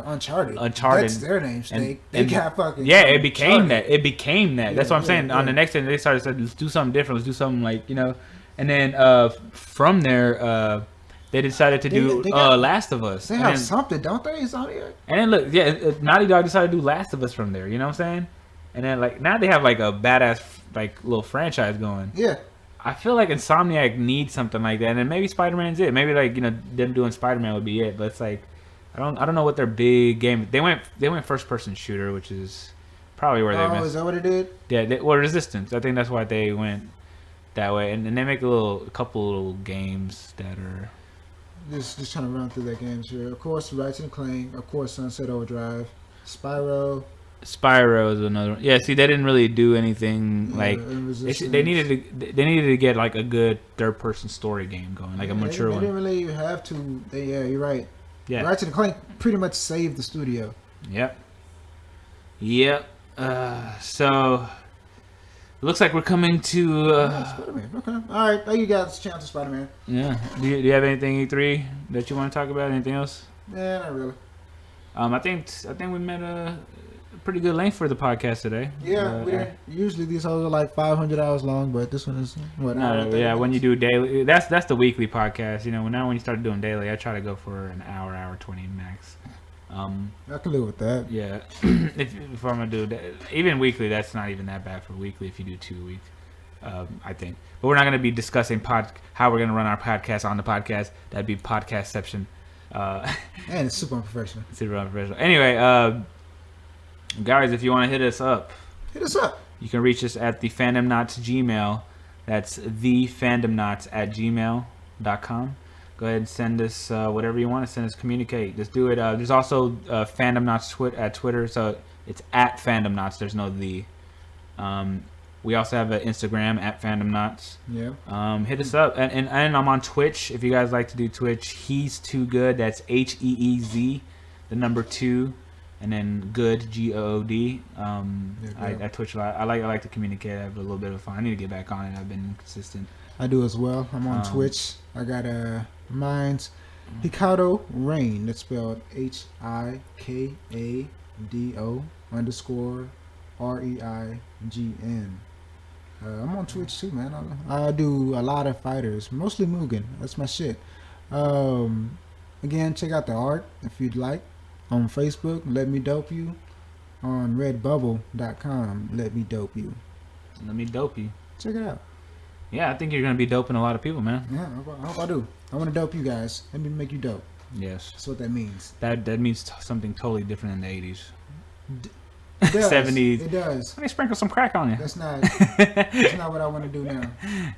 Uncharted. That's their name. They got fucking. Yeah, it became that. It became that. Yeah, That's what I'm saying. On the next thing, they started saying, let's do something different. Let's do something like and then from there. They decided to do Last of Us. They have something, don't they? Insomniac? And then look, Naughty Dog decided to do Last of Us from there. You know what I'm saying? And then like now they have like a badass like little franchise going. Yeah. I feel like Insomniac needs something like that, and then maybe Spider-Man's it. Maybe like them doing Spider-Man would be it. But it's like I don't know what their big game. They went first-person shooter, which is probably where they. Is that what it did? Yeah, Resistance. I think that's why they went that way, and they make a couple little games that are. Just trying to run through their games here. Of course, Ratchet and Clank. Of course, Sunset Overdrive. Spyro is another one. Yeah, see, they didn't really do anything like they needed to get like a good third-person story game going, like a mature one. They didn't really have to. You're right. Yeah, Ratchet and Clank pretty much saved the studio. Yep. So. Looks like we're coming to. Spider-Man. Okay. All right. You got a chance to Spider-Man. Yeah. Do you have anything E3 that you want to talk about? Anything else? Yeah, not really. I think we met pretty good length for the podcast today. Yeah, usually these hoes are like 500 hours long, but this one is what? When you do daily, that's the weekly podcast. You know, now when you start doing daily, I try to go for an hour 20 max. I can live with that. Yeah, if I'm gonna do that, even weekly, that's not even that bad for weekly. If you do 2 weeks, I think. But we're not gonna be discussing how we're gonna run our podcast on the podcast. That'd be podcastception. And it's super unprofessional. Super unprofessional. Anyway, guys, if you want to hit us up. You can reach us at TheFandomnauts Gmail. That's TheFandomnauts@gmail.com. Go ahead and send us whatever you want to send us. Communicate. Just do it. There's also Fandomnauts at Twitter, so it's at Fandomnauts. There's no the. We also have an Instagram at Fandomnauts. Yeah. Hit us up, and I'm on Twitch. If you guys like to do Twitch, He's Too Good. That's HEEZ, the number 2, and then good GOOD. I Twitch a lot. I like to communicate. I have a little bit of fun. I need to get back on it. I've been inconsistent. I do as well. I'm on Twitch. I got mine's Hikado Rain. That's spelled HIKADO_REIGN. I'm on Twitch too, man. I do a lot of fighters, mostly Mugen. That's my shit. Again, check out the art if you'd like. On Facebook, Let Me Dope You. On redbubble.com, Let Me Dope You. Let me dope you. Check it out. Yeah, I think you're going to be doping a lot of people, man. Yeah, I hope I do. I want to dope you guys. Let me make you dope. Yes. That's what that means. That means something totally different in the 80s. It does. 70s. It does. Let me sprinkle some crack on you. That's not what I want to do now.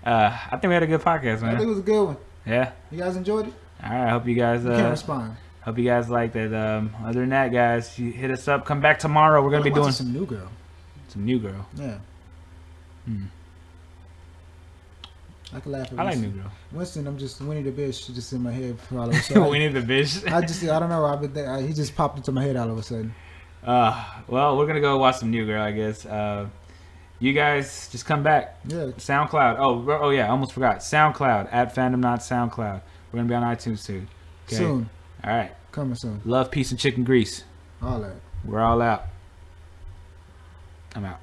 I think we had a good podcast, man. I think it was a good one. Yeah. You guys enjoyed it? All right. I hope you guys You can't respond. Hope you guys liked it. Other than that, guys, you hit us up. Come back tomorrow. We're going to be doing some new girl. Some new girl. Yeah. I can laugh at I like Winston. new girl. Winston, I'm just Winnie the Bish just in my head for all of a sudden. Winnie the Bish. I don't know. He just popped into my head all of a sudden. Well, we're gonna go watch some new girl, I guess. You guys just come back. Yeah. SoundCloud. Oh yeah, almost forgot. SoundCloud at Fandomnauts SoundCloud. We're gonna be on iTunes soon. Okay? Soon. All right. Coming soon. Love, peace, and chicken grease. All that. We're all out. I'm out.